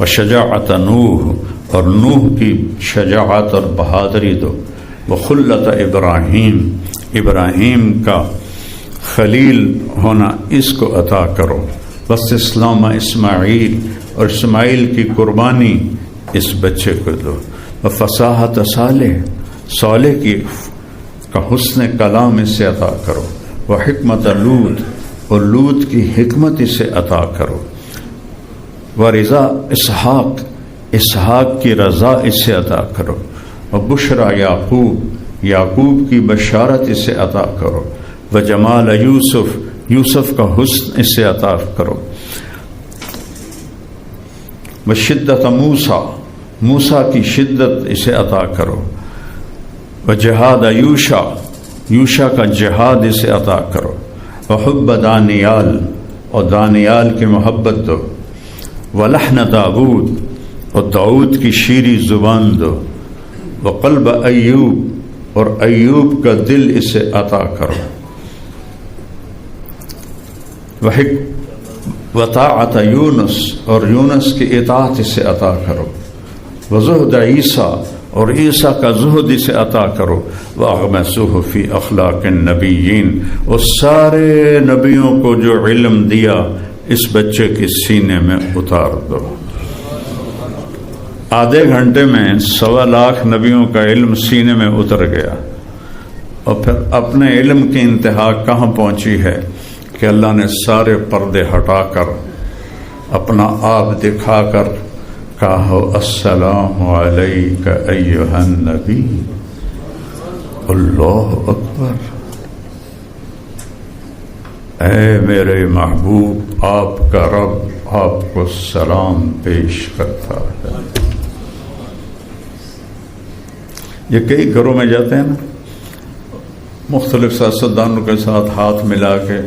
وشجاعت نوح، اور نوح کی شجاعت اور بہادری دو. وخلت ابراہیم، ابراہیم کا خلیل ہونا اس کو عطا کرو. واستسلام اسماعیل، اور اسماعیل کی قربانی اس بچے کو دو. وفصاحت صالح، صالح کی کا حسن کلام اسے عطا کرو. وحکمت لوط، اور لوط کی حکمت اسے عطا کرو. ورضا اسحاق، اسحاق کی رضا اسے عطا کرو. وبشرا یعقوب، یعقوب کی بشارت اسے عطا کرو. وجمال یوسف، یوسف کا حسن اسے عطا کرو. وشدت موسیٰ، موسیٰ کی شدت اسے عطا کرو. وجہاد یوشع، یوشع کا جہاد اسے عطا کرو. وحب دانیال، اور دانیال کی محبت دو. ولحن داود، اور داود کی شیریں زبان دو. وقلب ایوب، اور ایوب کا دل اسے عطا کرو. وطاعت یونس، اور یونس کی اطاعت اسے عطا کرو. وزہد عیسیٰ، اور عیسیٰ کا زہد اسے عطا کرو. واغمسوہ فی اخلاق النبیین، اور سارے نبیوں کو جو علم دیا اس بچے کے سینے میں اتار دو. آدھے گھنٹے میں 1.25 لاکھ نبیوں کا علم سینے میں اتر گیا. اور پھر اپنے علم کی انتہا کہاں پہنچی ہے کہ اللہ نے سارے پردے ہٹا کر اپنا آپ دکھا کر کہا السلام علیک ایھا النبی. اللہ اکبر، اے میرے محبوب، آپ کا رب آپ کو سلام پیش کرتا ہے. یہ کئی گھروں میں جاتے ہیں نا، مختلف سیاستدانوں کے ساتھ ہاتھ ملا کے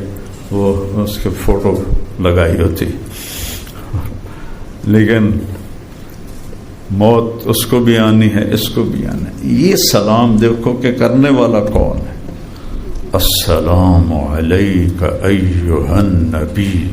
وہ اس کے فوٹو لگائی ہوتی، لیکن موت اس کو بھی آنی ہے اس کو بھی آنا ہے. یہ سلام دیکھو کہ کرنے والا کون ہے. السلام علیک ایھا النبی